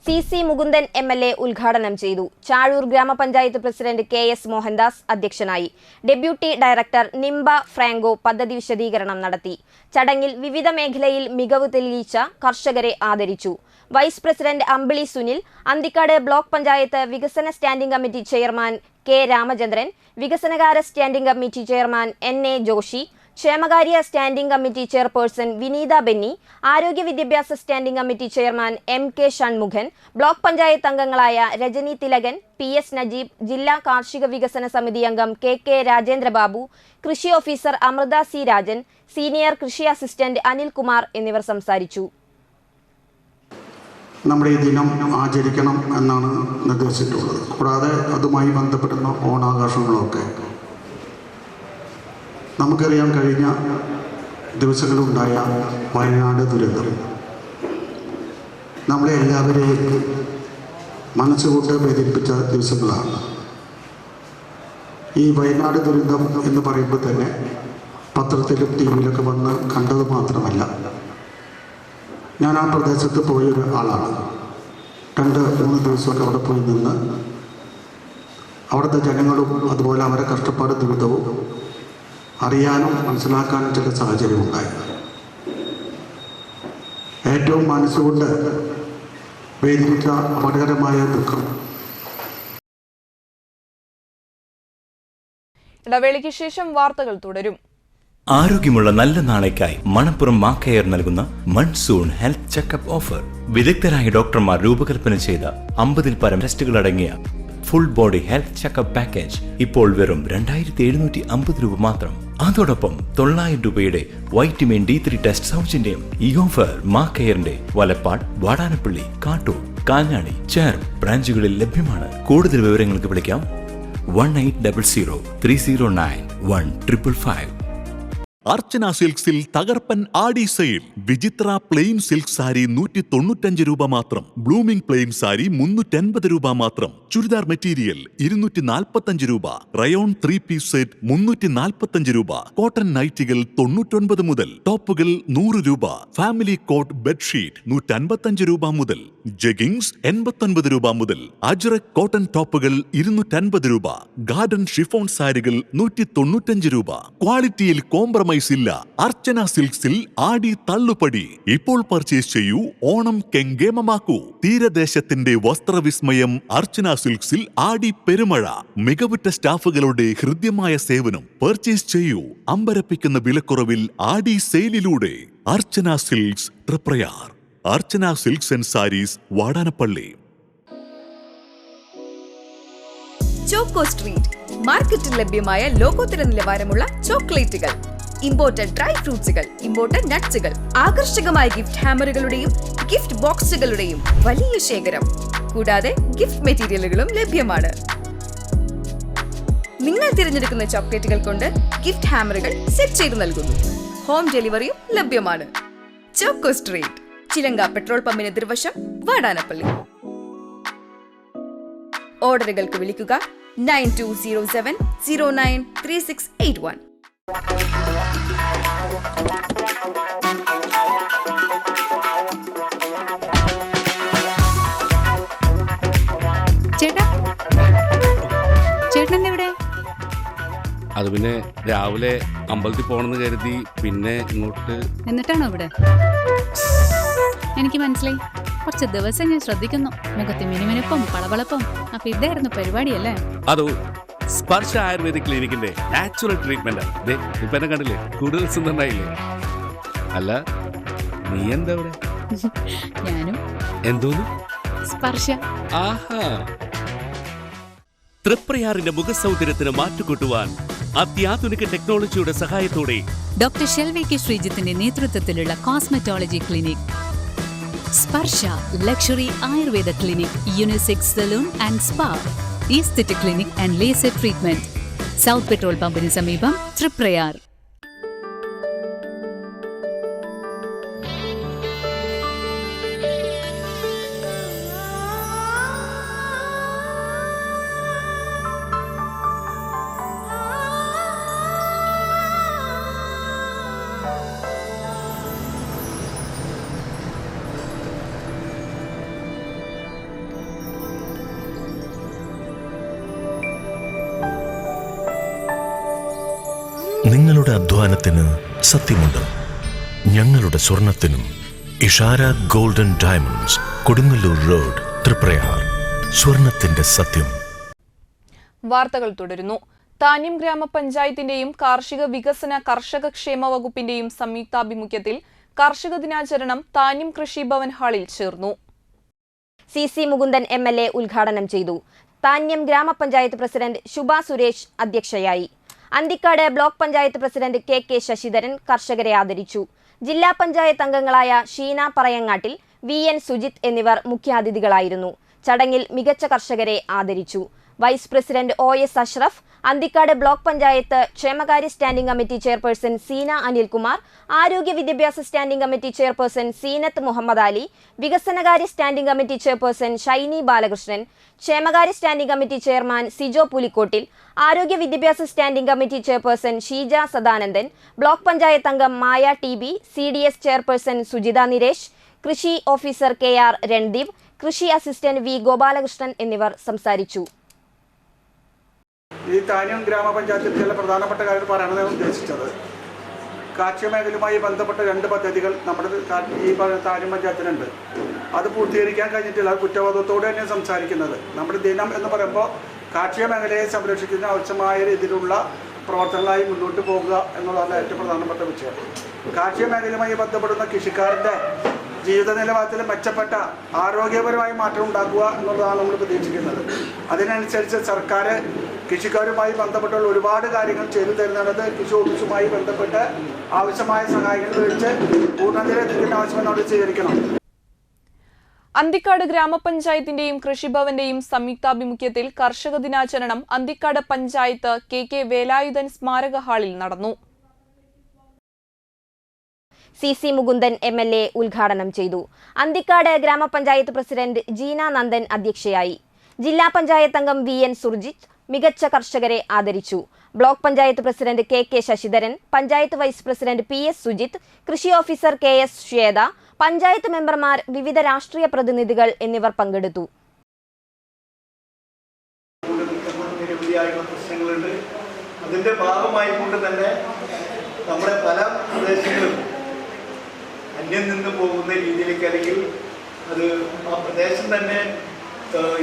CC മുകുന്ദൻ MLA ഉദ്ഘാടനം ചെയ്തു. ചാഴൂർ ഗ്രാമപഞ്ചായത്ത് പ്രസിഡന്റ് KS മോഹൻദാസ് അധ്യക്ഷനായി. ഡെപ്യൂട്ടി ഡയറക്ടർ നിംബ ഫ്രാങ്കോ പദ്ധതി വിശദീകരണം നടത്തി. ചടങ്ങിൽ വിവിധ മേഖലയിൽ മികവ് തെളിയിച്ച കർഷകരെ ആദരിച്ചു. Vice president Ambili Sunil, Anthikad block panchayat വികസന standing committee chairman K Ramachandran, വികസനകാര്യ standing committee chairman NA Joshy, ക്ഷേമകാര്യ standing committee chairperson Vineetha Benny, ആരോഗ്യ വിദ്യാഭ്യാസ standing committee chairman MK Shanmukhan, block panchayat അംഗങ്ങളായ രജനി തിലകൻ, PS നജീബ്, ജില്ലാ കാർഷിക വികസന സമിതി അംഗം KK രാജേന്ദ്രബാബു, കൃഷി officer Amritha C Rajan, senior കൃഷി അസിസ്റ്റന്റ് അനിൽകുമാർ എന്നിവർ സംസാരിച്ചു. നമ്മുടെ ഈ ദിനം ആചരിക്കണം എന്നാണ് നിർദ്ദേശിച്ചിട്ടുള്ളത്. കൂടാതെ അതുമായി ബന്ധപ്പെടുന്ന ഓണാഘോഷങ്ങളൊക്കെ നമുക്കറിയാം. കഴിഞ്ഞ ദിവസങ്ങളുണ്ടായ വയനാട് ദുരന്തം നമ്മളെ എല്ലാവരെയും മനസ്സുകൊണ്ട് വേദനിപ്പിച്ച ദിവസങ്ങളാണ്. ഈ വയനാട് ദുരന്തം എന്ന് പറയുമ്പോൾ തന്നെ പത്രത്തിലും ടി വിയിലൊക്കെ വന്ന് കണ്ടത് മാത്രമല്ല, ഞാൻ ആ പ്രദേശത്ത് പോയൊരു ആളാണ്. 2-3 ദിവസമൊക്കെ അവിടെ പോയി നിന്ന് അവിടുത്തെ ജനങ്ങളും അതുപോലെ അവരെ കഷ്ടപ്പാട് ദുരിതവും അറിയാനും മനസ്സിലാക്കാനും ചില സാഹചര്യമുണ്ടായി. ഏറ്റവും മനസ്സുകൊണ്ട് വേദിച്ച അപകടകരമായ ദുഃഖം. ഇടവേളയ്ക്ക് ശേഷം വാർത്തകൾ തുടരും. ആരോഗ്യമുള്ള നല്ല നാളേക്കായി മണപ്പുറം മാക്കയർ നൽകുന്ന മൺസൂൺ ഹെൽത്ത് ചെക്കപ്പ് ഓഫർ. വിദഗ്ധരായ ഡോക്ടർമാർ രൂപകൽപ്പന ചെയ്ത 50-ൽ പരം ടെസ്റ്റുകൾ അടങ്ങിയ full body health checkup package ഇപ്പോൾ വെറും 2750 രൂപ മാത്രം. അതോടൊപ്പം 900 രൂപയുടെ വൈറ്റമിൻ D3 ടെസ്റ്റ് സൗജന്യം. ഈ ഓഫർ മാക്കയറിന്റെ വലപ്പാട്, വാടാനപ്പള്ളി, കാട്ടൂർ, കാഞ്ഞാണി, ചേർപ്പ് ബ്രാഞ്ചുകളിൽ ലഭ്യമാണ്. കൂടുതൽ വിവരങ്ങൾക്ക് വിളിക്കാം 1800 309 1555. അർച്ചന സിൽക്സിൽ തകർപ്പൻ ആടി സെയിൽ. വിചിത്ര പ്ലെയിൻ സിൽക്ക് സാരി 195 രൂപ മാത്രം. ബ്ലൂമിംഗ് പ്ലെയിൻ സാരി 380 രൂപ മാത്രം. ചുരിദാർ മെറ്റീരിയൽ 245 രൂപ. റയോൺ 3 പീസ് സെറ്റ് 345 രൂപ. കോട്ടൺ നൈറ്റികൾ 99 മുതൽ. ടോപ്പുകൾ 100 രൂപ. ഫാമിലി കോട്ട് ബെഡ്ഷീറ്റ് 155 രൂപ മുതൽ. ജഗിങ്സ് 89 രൂപ മുതൽ. അജ്രക് കോട്ടൺ ടോപ്പുകൾ 250 രൂപ. ഗാർഡൻ ഷിഫോൺ സാരികൾ 195 രൂപ. ക്വാളിറ്റിയിൽ കോംപ്രമൈസ് ഇല്ല. അർച്ചന സിൽക്സിൽ ആടി തള്ളുപടി. ഇപ്പോൾ പർച്ചേസ് ചെയ്യൂ, ഓണം കെങ്കേമമാക്കൂ. തീരദേശത്തിന്റെ വസ്ത്രവിസ്മയം അർച്ചന സിൽക്സിൽ ആടി പെരുമഴ. മികവുറ്റ സ്റ്റാഫുകളുടെ ഹൃദ്യമായ സേവനം. പർച്ചേസ് ചെയ്യൂ അമ്പരപ്പിക്കുന്ന വിലക്കുറവിൽ ആടി സെയിലിലൂടെ. Archana silks, Triprayar. Archana silks and sarees, Vadanappally. Choco street മാർക്കറ്റിൽ ലഭ്യമായ ലോകോത്തര നിലവാരമുള്ള ചോക്ലേറ്റുകൾ, ഇമ്പോർട്ടഡ് ഡ്രൈ ഫ്രൂട്ട്സുകൾ, ഇമ്പോർട്ടഡ് നട്ട്സുകൾ, ആകർഷകമായ ഗിഫ്റ്റ് ഹാമറുകളുടെയും ഗിഫ്റ്റ് ബോക്സുകളുടെയും വലിയ ശേഖരം. കൂടാതെ ഗിഫ്റ്റ് മെറ്റീരിയലുകളും ലഭ്യമാണ്. നിങ്ങൾ തിരഞ്ഞെടുക്കുന്ന ചോക്ലേറ്റുകൾ കൊണ്ട് ഗിഫ്റ്റ് ഹാമറുകൾ സെറ്റ് ചെയ്ത് നൽകുന്നു. ഹോം ഡെലിവറിയും ലഭ്യമാണ്. ചോക്കോ സ്ട്രീറ്റ്, ചിലങ്ക പെട്രോൾ പമ്പിന് എതിർവശം, വാടാനപ്പള്ളി. ഓർഡറുകൾക്ക് വിളിക്കുക 9207093681. ചേട്ടൻ എവിടെ? അത് പിന്നെ രാവിലെ അമ്പലത്തിൽ പോണെന്ന് കരുതി പിന്നെ ഇങ്ങോട്ട്. എന്നിട്ടാണോ ഇവിടെ? എനിക്ക് മനസ്സിലായി. കുറച്ച് ദിവസം ഞാൻ ശ്രദ്ധിക്കുന്നു. മുഖത്ത് മിനുമിനുപ്പും പളവളപ്പും. അപ്പൊ ഇതായിരുന്നു പരിപാടിയല്ലേ? അതോ സ്പർശ ആയുർവേദിക് ക്ലിനിക്കിന്റെ നാച്ചുറൽ ട്രീറ്റ്മെന്റ്. ഇപ്പൊ എന്നെ കണ്ടില്ലേ, കൂടുതൽ സുന്ദരനായില്ലേ? അല്ല, നീ എന്താ ഇവിടെ? ഞാനും. എന്തോന്ന്? സ്പർശ. ആഹാ. തൃപ്രയാറിന്റെ മുഖസൗന്ദര്യത്തിന് മാറ്റുകൂട്ടുവാൻ അത്യാധുനിക ടെക്നോളജിയുടെ സഹായത്തോടെ ഡോക്ടർ ഷെൽവി കെ ശ്രീജിത്തിന്റെ നേതൃത്വത്തിലുള്ള cosmetology clinic Sparsha luxury Ayurveda clinic, unisex salon and spa, aesthetic clinic and laser treatment. South petrol പമ്പിന് സമീപം, തൃപ്രയാർ. നിങ്ങളുടെ അധ്വാനത്തിന് സത്യമുണ്ട്. ഞങ്ങളുടെ സ്വർണത്തിനും. Ishara golden diamonds, Kodungallur road, Triprayar. സ്വർണത്തിന്റെ സത്യം. വാർത്തകൾ തുടരുന്നു. താന്യം ഗ്രാമപഞ്ചായത്തിന്റെയും കാർഷിക വികസന കർഷക ക്ഷേമ വകുപ്പിന്റെയും സംയുക്താഭിമുഖ്യത്തിൽ കാർഷിക ദിനാചരണം താന്യം കൃഷിഭവൻ ഹാളിൽ ചേർന്നു. CC മുകുന്ദൻ MLA ഉദ്ഘാടനം ചെയ്തു. താന്യം ഗ്രാമപഞ്ചായത്ത് പ്രസിഡന്റ് ശുഭ സുരേഷ് അധ്യക്ഷയായി. Anthikad block panchayat president KK Sasidharan കർഷകരെ ആദരിച്ചു. ജില്ലാ പഞ്ചായത്ത് അംഗങ്ങളായ ഷീന പറയങ്ങാട്ടിൽ, VN സുജിത് എന്നിവർ മുഖ്യാതിഥികളായിരുന്നു. ചടങ്ങിൽ മികച്ച കർഷകരെ ആദരിച്ചു. Vice president OS Ashraf, Anthikad block panchayat ക്ഷേമകാര്യ standing committee chairperson Seena Anilkumar, ആരോഗ്യ വിദ്യാഭ്യാസ standing committee chairperson Seenath Muhammad Ali, വികസനകാര്യ standing committee chairperson Shiny Balakrishnan, ക്ഷേമകാര്യ standing committee chairman Sijo Pulikkottil, ആരോഗ്യ വിദ്യാഭ്യാസ standing committee chairperson Sheeja Sadanandan, block panchayat അംഗം Maya TB, CDS chairperson Sujitha Niresh, കൃഷി ഓഫീസർ KR രൺദീപ്, കൃഷി അസിസ്റ്റന്റ് V ഗോപാലകൃഷ്ണൻ എന്നിവർ സംസാരിച്ചു. ഈ താന്യം ഗ്രാമപഞ്ചായത്തിൽ ചില പ്രധാനപ്പെട്ട കാര്യങ്ങൾ പറയാനാണ് ഞാൻ ഉദ്ദേശിച്ചത്. കാർഷിക മേഖലയുമായി ബന്ധപ്പെട്ട 2 പദ്ധതികൾ നമ്മുടെ ഈ താന്യം പഞ്ചായത്തിലുണ്ട്. അത് പൂർത്തീകരിക്കാൻ കഴിഞ്ഞിട്ടില്ല. അത് കുറ്റബോധത്തോടെ തന്നെ സംസാരിക്കുന്നത്. നമ്മുടെ ദിനം എന്ന് പറയുമ്പോൾ കാർഷിക മേഖലയെ സംരക്ഷിക്കുന്നതിന് ആവശ്യമായ രീതിയിലുള്ള പ്രവർത്തനങ്ങളായി മുന്നോട്ട് പോകുക എന്നുള്ളതാണ് ഏറ്റവും പ്രധാനപ്പെട്ട വിഷയം. കാർഷിക മേഖലയുമായി ബന്ധപ്പെടുന്ന കൃഷിക്കാരൻ്റെ ജീവിത നിലവാരത്തിൽ മെച്ചപ്പെട്ട ആരോഗ്യപരമായ മാറ്റം ഉണ്ടാക്കുക എന്നുള്ളതാണ് നമ്മൾ പ്രതീക്ഷിക്കുന്നത്. അതിനനുസരിച്ച് സർക്കാർ കൃഷിക്കാരുമായി ബന്ധപ്പെട്ടുള്ള ഒരുപാട് കാര്യങ്ങൾ ചെയ്തു തരുന്നത് കൃഷി ഓഫീസുമായി ബന്ധപ്പെട്ട് ആവശ്യമായ സഹായങ്ങൾ മേടിച്ച് പൂർണ്ണതയിൽ എത്തിക്കേണ്ട ആവശ്യം നമ്മൾ സ്വീകരിക്കണം. അന്തിക്കാട് ഗ്രാമപഞ്ചായത്തിന്റെയും കൃഷിഭവന്റെയും സംയുക്താഭിമുഖ്യത്തിൽ കർഷക ദിനാചരണം അന്തിക്കാട് പഞ്ചായത്ത് KK വേലായുധൻ സ്മാരക ഹാളിൽ നടന്നു. CC മുകുന്ദൻ MLA ഉദ്ഘാടനം ചെയ്തു. അന്തിക്കാട് ഗ്രാമപഞ്ചായത്ത് പ്രസിഡന്റ് ജീന നന്ദൻ അധ്യക്ഷയായി. ജില്ലാ പഞ്ചായത്ത് അംഗം VN സുർജിത്ത് മികച്ച കർഷകരെ ആദരിച്ചു. Block panchayat president KK Sasidharan, panchayat vice president PS Sujith, കൃഷി ഓഫീസർ KS ശ്വേത, പഞ്ചായത്ത് മെമ്പർമാർ, വിവിധ രാഷ്ട്രീയ പ്രതിനിധികൾ എന്നിവർ പങ്കെടുത്തു. പ്രശ്നങ്ങളുണ്ട്. അതിന്റെ ഭാഗമായിക്കൊണ്ട് തന്നെ നമ്മുടെ പല പ്രദേശങ്ങളും അന്യം നിന്ന് പോകുന്ന രീതിയിലേക്ക്, അല്ലെങ്കിൽ അത് ആ പ്രദേശം തന്നെ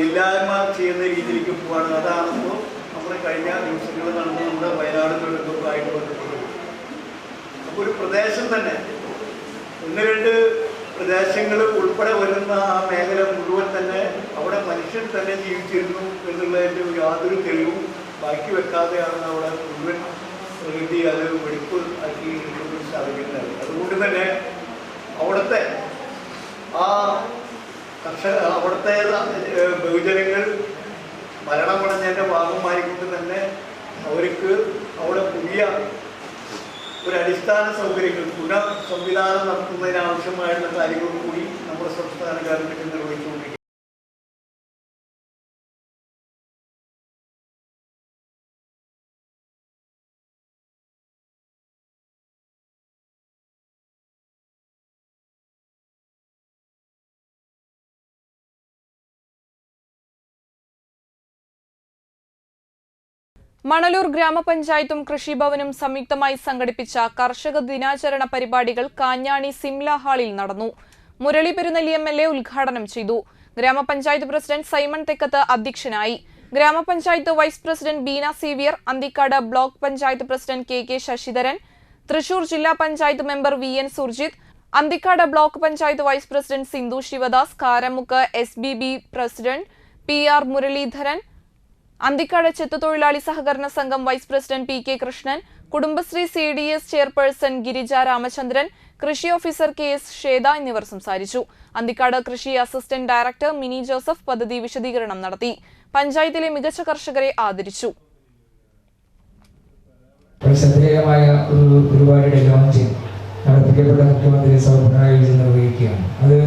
ഇല്ലായ്മ ചെയ്യുന്ന രീതിയിലേക്ക് പോവാണ്. അതാണിപ്പോൾ നമ്മുടെ കഴിഞ്ഞ ദിവസങ്ങളിൽ നടന്ന നമ്മുടെ വയനാട് ദുരന്തവുമായിട്ട് ബന്ധപ്പെട്ടത്. അപ്പോൾ ഒരു പ്രദേശം തന്നെ 1-2 പ്രദേശങ്ങൾ ഉൾപ്പെടെ വരുന്ന ആ മേഖല മുഴുവൻ തന്നെ അവിടെ മനുഷ്യൻ തന്നെ ജീവിച്ചിരുന്നു എന്നുള്ളതിൻ്റെ യാതൊരു തെളിവും ബാക്കി വെക്കാതെയാണ് അവിടെ മുഴുവൻ പ്രകൃതി അത് വെടിപ്പ് ആക്കി സാധിക്കുന്നത്. അതുകൊണ്ട് തന്നെ അവിടുത്തെ ആ അവിടുത്തെ ബഹുജനങ്ങൾ മരണമടഞ്ഞതിൻ്റെ ഭാഗമായിക്കൊണ്ട് തന്നെ അവർക്ക് അവിടെ പുതിയ ഒരു അടിസ്ഥാന സൗകര്യങ്ങൾ പുനഃ സംവിധാനം നടത്തുന്നതിനാവശ്യമായിട്ടുള്ള കാര്യങ്ങൾ കൂടി നമ്മുടെ സംസ്ഥാന ഗവൺമെൻറ് നിർവഹിച്ചുകൊണ്ടിരിക്കുന്നു. മണലൂർ ഗ്രാമപഞ്ചായത്തും കൃഷിഭവനും സംയുക്തമായി സംഘടിപ്പിച്ച കർഷക ദിനാചരണ പരിപാടികൾ കാഞ്ഞാണി സിംല ഹാളിൽ നടന്നു. മുരളി പെരുന്നെല്ലി MLA ഉദ്ഘാടനം ചെയ്തു. ഗ്രാമപഞ്ചായത്ത് പ്രസിഡന്റ് സൈമൺ തെക്കത്ത് അധ്യക്ഷനായി. ഗ്രാമപഞ്ചായത്ത് vice president Beena Xavier, Anthikad block panchayat president KK Sasidharan, Thrissur ജില്ലാ panchayat member VN Surjith, Anthikad block panchayat vice president Sindhu Sivadas, Karamuck SBB president PR Muraleedharan, Anthikad ചെത്തുതൊഴിലാളി സഹകരണ സംഘം vice president PK Krishnan, Kudumbashree CDS chairperson Girija Ramachandran, കൃഷി ഓഫീസർ KS ശ്വേത എന്നിവർ സംസാരിച്ചു. അന്തിക്കാട് കൃഷി അസിസ്റ്റന്റ് ഡയറക്ടർ മിനി ജോസഫ് പദ്ധതി വിശദീകരണം നടത്തി. പഞ്ചായത്തിലെ മികച്ച കർഷകരെ ആദരിച്ചു. ശ്രദ്ധേയമായ ഒരു പരിപാടിയുടെ ലോഞ്ചിങ് നടത്തിക്കപ്പെട്ട മുഖ്യമന്ത്രി പിണറായി വിജയൻ നിർവഹിക്കുകയാണ്. അത്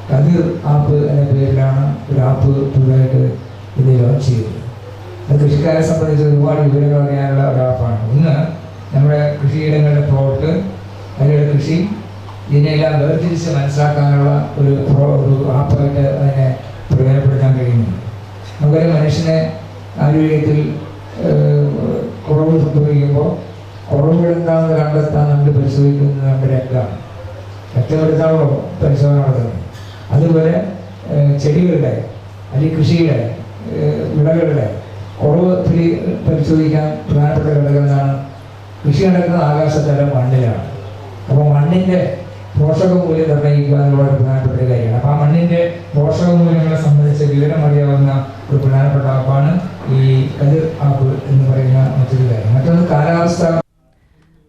കതിർ ആപ്പ് എന്ന പേരിലാണ് ഒരു ആപ്പ് പുതുതായിട്ട് ഇത് ലോഞ്ച് ചെയ്തത്. അത് കൃഷിക്കാരെ സംബന്ധിച്ച് ഒരുപാട് വിവരങ്ങൾ അറിയാനുള്ള ഒരു ആപ്പാണ്. ഒന്ന്, നമ്മുടെ കൃഷിയിടങ്ങളുടെ പ്ലോട്ട്, അതിലുള്ള കൃഷി, ഇതിനെല്ലാം വേർതിരിച്ച് മനസ്സിലാക്കാനുള്ള ഒരു ആപ്പായിട്ട് അതിനെ പ്രയോജനപ്പെടുത്താൻ കഴിയുന്നുണ്ട്. നമുക്കൊരു മനുഷ്യനെ ആരോഗ്യത്തിൽ കുറവ് സംഭവിക്കുമ്പോൾ കുറവുകൾ എന്താണെന്ന് കണ്ടെത്താൻ നമ്മൾ പരിശോധിക്കുന്നത് നമ്മുടെ രംഗമാണ്. രക്തമെടുത്താണല്ലോ പരിശോധന നടത്തുന്നത്. അതുപോലെ ചെടികളുടെ അല്ലെങ്കിൽ കൃഷിയുടെ വിളകളുടെ കുറവ് പരിശോധിക്കാൻ പ്രധാനപ്പെട്ട ഘടകങ്ങളാണ്. കൃഷി നടക്കുന്ന ആകാശത്തല മണ്ണിലാണ്. അപ്പോൾ മണ്ണിൻ്റെ പോഷകമൂല്യം നിർണ്ണയിക്കുക എന്നുള്ള പ്രധാനപ്പെട്ട കാര്യമാണ്. അപ്പോൾ ആ മണ്ണിൻ്റെ പോഷകമൂല്യങ്ങളെ സംബന്ധിച്ച് വിവരം അറിയാവുന്ന ഒരു പ്രധാനപ്പെട്ട ആപ്പാണ് ഈ കതിർ ആപ്പ് എന്ന് പറയുന്ന മറ്റൊരു കാര്യം. മറ്റൊന്ന് കാലാവസ്ഥ.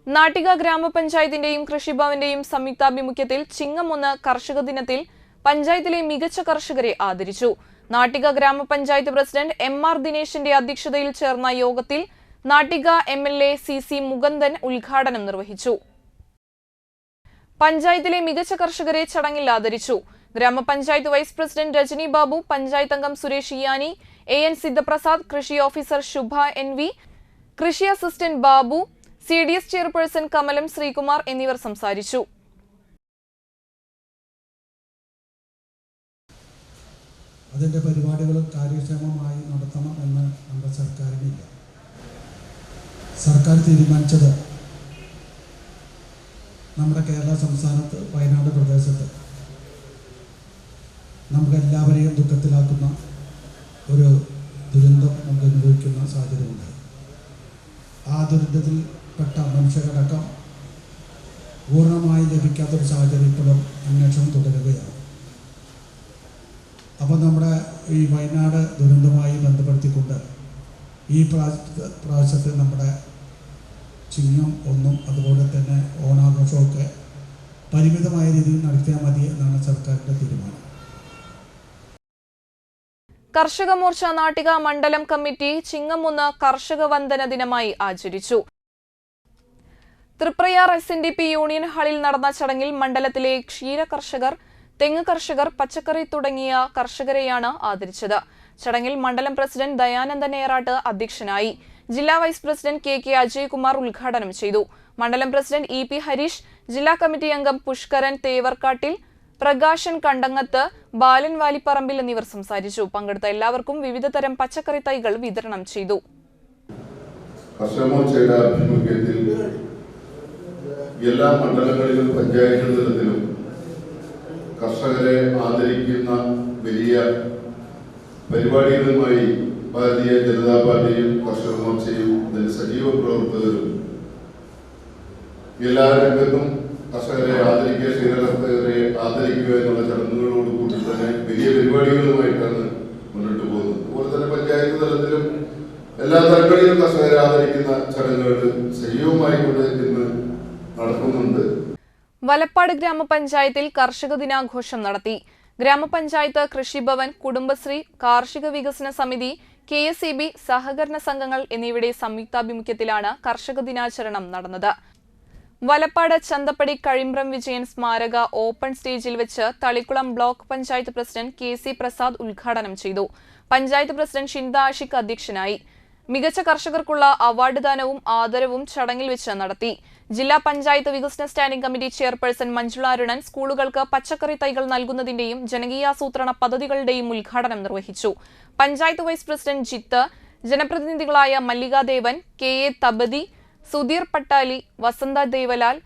നാട്ടിക ഗ്രാമപഞ്ചായത്തിന്റെയും കൃഷിഭവന്റെയും സംയുക്താഭിമുഖ്യത്തിൽ ചിങ്ങം 1 കർഷക ദിനത്തിൽ പഞ്ചായത്തിലെ മികച്ച കർഷകരെ ആദരിച്ചു. നാട്ടിക ഗ്രാമപഞ്ചായത്ത് പ്രസിഡന്റ് MR ദിനേശിന്റെ അധ്യക്ഷതയിൽ ചേർന്ന യോഗത്തിൽ നാട്ടിക MLA CC മുകുന്ദൻ ഉദ്ഘാടനം നിർവഹിച്ചു. പഞ്ചായത്തിലെ മികച്ച കർഷകരെ ചടങ്ങിൽ ആദരിച്ചു. ഗ്രാമപഞ്ചായത്ത് വൈസ് പ്രസിഡന്റ് രജനി ബാബു, പഞ്ചായത്ത് അംഗം സുരേഷ് ഇയാനി, AN സിദ്ധപ്രസാദ്, കൃഷി ഓഫീസർ ശുഭ NV, കൃഷി assistant Babu, CDS chairperson Kamalam Sreekumar എന്നിവർ സംസാരിച്ചു. അതിൻ്റെ പരിപാടികളും കാര്യക്ഷമമായി നടത്തണം എന്ന് നമ്മുടെ സർക്കാരിനില്ല. സർക്കാർ തീരുമാനിച്ചത് നമ്മുടെ കേരള സംസ്ഥാനത്ത് വയനാട് പ്രദേശത്ത് നമുക്കെല്ലാവരെയും ദുഃഖത്തിലാക്കുന്ന ഒരു ദുരന്തം നമുക്ക് അനുഭവിക്കുന്ന സാഹചര്യമുണ്ട്. ആ ദുരന്തത്തിൽപ്പെട്ട മനുഷ്യരടക്കം പൂർണ്ണമായി ലഭിക്കാത്തൊരു സാഹചര്യം ഇപ്പോഴും അന്വേഷണം തുടരുകയാണ്. അപ്പോൾ നമ്മുടെ ഈ വയനാട് ദുരന്തവുമായി ബന്ധപ്പെടുത്തിക്കൊണ്ട് ഈ പ്രാവശ്യത്തെ നമ്മുടെ ചിങ്ങം 1 അതുപോലെ തന്നെ ഓണാഘോഷമൊക്കെ പരിമിതമായ രീതിയിൽ നടത്തിയാൽ മതി എന്നാണ് സർക്കാരിൻ്റെ തീരുമാനം. കർഷക മോർച്ച നാട്ടിക മണ്ഡലം കമ്മിറ്റി ചിങ്ങം 1 കർഷക വന്ദന ദിനമായി ആചരിച്ചു. തൃപ്രയാർ SNDP യൂണിയൻ ഹാളിൽ നടന്ന ചടങ്ങിൽ മണ്ഡലത്തിലെ ക്ഷീര കർഷകർ, തെങ്ങ് കർഷകർ, പച്ചക്കറി തുടങ്ങിയ കർഷകരെയാണ് ആദരിച്ചത്. ചടങ്ങിൽ മണ്ഡലം പ്രസിഡന്റ് ദയാനന്ദൻ ഏറാട്ട് അധ്യക്ഷനായി. ജില്ലാ വൈസ് പ്രസിഡന്റ് KK അജയ്കുമാർ ഉദ്ഘാടനം ചെയ്തു. മണ്ഡലം പ്രസിഡന്റ് EP ഹരീഷ്, ജില്ലാ കമ്മിറ്റി അംഗം പുഷ്കരൻ തേവർക്കാട്ടിൽ, പ്രകാശൻ കണ്ടങ്ങത്ത്, ബാലൻ വാലിപ്പറമ്പിൽ എന്നിവർ സംസാരിച്ചു. പങ്കെടുത്ത എല്ലാവർക്കും വിവിധ തരം പച്ചക്കറി തൈകൾ വിതരണം ചെയ്തു. എല്ലാ മണ്ഡലങ്ങളിലും പഞ്ചായത്ത് തലത്തിലും കർഷകരെ ആദരിക്കുന്ന വലിയ പരിപാടികളുമായി ഭാരതീയ ജനതാ പാർട്ടിയും കർഷക മോർച്ചയും അതിന്റെ സജീവ പ്രവർത്തകരും എല്ലാ രംഗത്തും കർഷകരെ ആദരിക്കുക, ക്ഷീരകർഷകരെ ആദരിക്കുക എന്നുള്ള ചടങ്ങുകളോട് കൂടി തന്നെ വലിയ പരിപാടികളുമായിട്ടാണ് മുന്നോട്ട് പോകുന്നത്. അതുപോലെ തന്നെ പഞ്ചായത്ത് തലത്തിലും എല്ലാ തലങ്ങളിലും കർഷകരെ ആദരിക്കുന്ന ചടങ്ങുകൾ സജീവമായിക്കൊണ്ട് ഇന്ന് നടക്കുന്നുണ്ട്. വലപ്പാട് ഗ്രാമപഞ്ചായത്തിൽ കർഷക ദിനാഘോഷം നടത്തി. ഗ്രാമപഞ്ചായത്ത്, കൃഷിഭവൻ, കുടുംബശ്രീ, കാർഷിക വികസന സമിതി, KSEB, സഹകരണ സംഘങ്ങൾ എന്നിവയുടെ സംയുക്താഭിമുഖ്യത്തിലാണ് കർഷക ദിനാചരണം നടന്നത്. വലപ്പാട് ചന്തപ്പടി കഴിമ്പ്രം വിജയൻ സ്മാരക ഓപ്പൺ സ്റ്റേജിൽ വെച്ച് Thalikulam block panchayat president KC Prasad ഉദ്ഘാടനം ചെയ്തു. പഞ്ചായത്ത് പ്രസിഡന്റ് ഷിൻദ ആഷിഖ് അധ്യക്ഷനായി. മികച്ച കർഷകർക്കുള്ള അവാർഡ് ദാനവും ആദരവും ചടങ്ങിൽ വെച്ച് നടത്തി. ജില്ലാ പഞ്ചായത്ത് വികസന standing committee chairperson Manjula Arunan സ്കൂളുകൾക്ക് പച്ചക്കറി തൈകൾ നൽകുന്നതിന്റെയും ജനകീയാസൂത്രണ പദ്ധതികളുടെയും ഉദ്ഘാടനം നിർവഹിച്ചു. പഞ്ചായത്ത് വൈസ് പ്രസിഡന്റ് ജിത്ത്, ജനപ്രതിനിധികളായ Mallikadevan, KA Thabathi, Sudheer Pattali, Vasantha Devalal,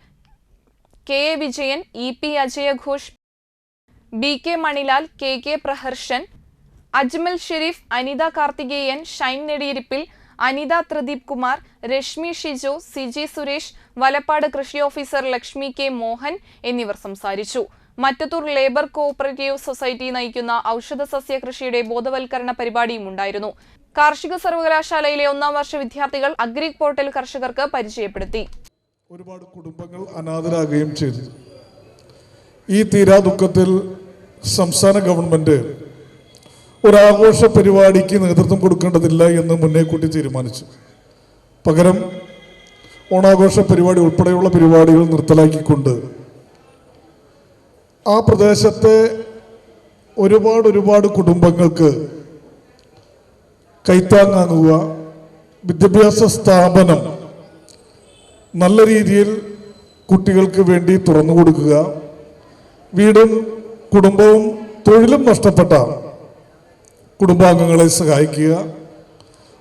KA Vijayan, EP അജയഘോഷ്, BK Manilal, KK Praharshan, Ajmal Sherif, Anitha Karthikeyan, Shine Nediyirippil, Anitha Pradeep Kumar, Reshmi Shiju, CG Suresh, Valappad കൃഷി ഓഫീസർ ലക്ഷ്മി K മോഹൻ എന്നിവർ സംസാരിച്ചു. മറ്റത്തൂർ ലേബർ കോഓപ്പറേറ്റീവ് സൊസൈറ്റി നയിക്കുന്ന ഔഷധ സസ്യ കൃഷിയുടെ ബോധവൽക്കരണ പരിപാടിയും ഉണ്ടായിരുന്നു. കാർഷിക സർവകലാശാലയിലെ 1ാം വർഷ വിദ്യാർത്ഥികൾ അഗ്രി പോർട്ടൽ കർഷകർക്ക് പരിചയപ്പെടുത്തി. ഒരുപാട് കുടുംബങ്ങൾ അനാഥരാകുകയും ചെയ്തു. ഈ തീരാ ദുഃഖത്തിൽ സംസ്ഥാന ഗവൺമെന്റ് ഒരാഘോഷ പരിപാടിക്ക് നേതൃത്വം കൊടുക്കേണ്ടതില്ല എന്ന് മുന്നേ കൂട്ടി തീരുമാനിച്ചു. പകരം ഓണാഘോഷ പരിപാടി ഉൾപ്പെടെയുള്ള പരിപാടികൾ നിർത്തലാക്കിക്കൊണ്ട് ആ പ്രദേശത്തെ ഒരുപാട് കുടുംബങ്ങൾക്ക് കൈത്താങ്ങാകുക, വിദ്യാഭ്യാസ സ്ഥാപനം നല്ല രീതിയിൽ കുട്ടികൾക്ക് വേണ്ടി തുറന്നു കൊടുക്കുക, വീടും കുടുംബവും തൊഴിലും നഷ്ടപ്പെട്ട കുടുംബാംഗങ്ങളെ സഹായിക്കുക,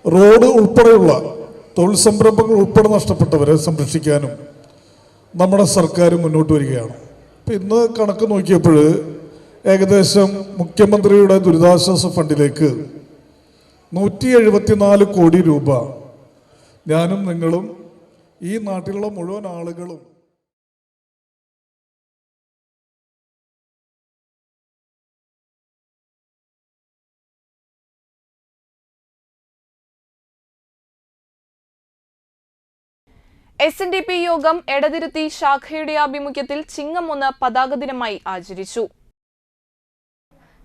റോഡ് ഉൾപ്പെടെയുള്ള തൊഴിൽ സംരംഭങ്ങൾ ഉൾപ്പെടെ നഷ്ടപ്പെട്ടവരെ സംരക്ഷിക്കാനും നമ്മുടെ സർക്കാർ മുന്നോട്ട് വരികയാണ്. അപ്പം ഇന്ന് കണക്ക് നോക്കിയപ്പോൾ ഏകദേശം മുഖ്യമന്ത്രിയുടെ ദുരിതാശ്വാസ ഫണ്ടിലേക്ക് 174 കോടി രൂപ ഞാനും നിങ്ങളും ഈ നാട്ടിലുള്ള മുഴുവൻ ആളുകളും SNDP യോഗം എടതിരുത്തി ശാഖയുടെ ആഭിമുഖ്യത്തിൽ ചിങ്ങം 1 പതാക ദിനമായി ആചരിച്ചു.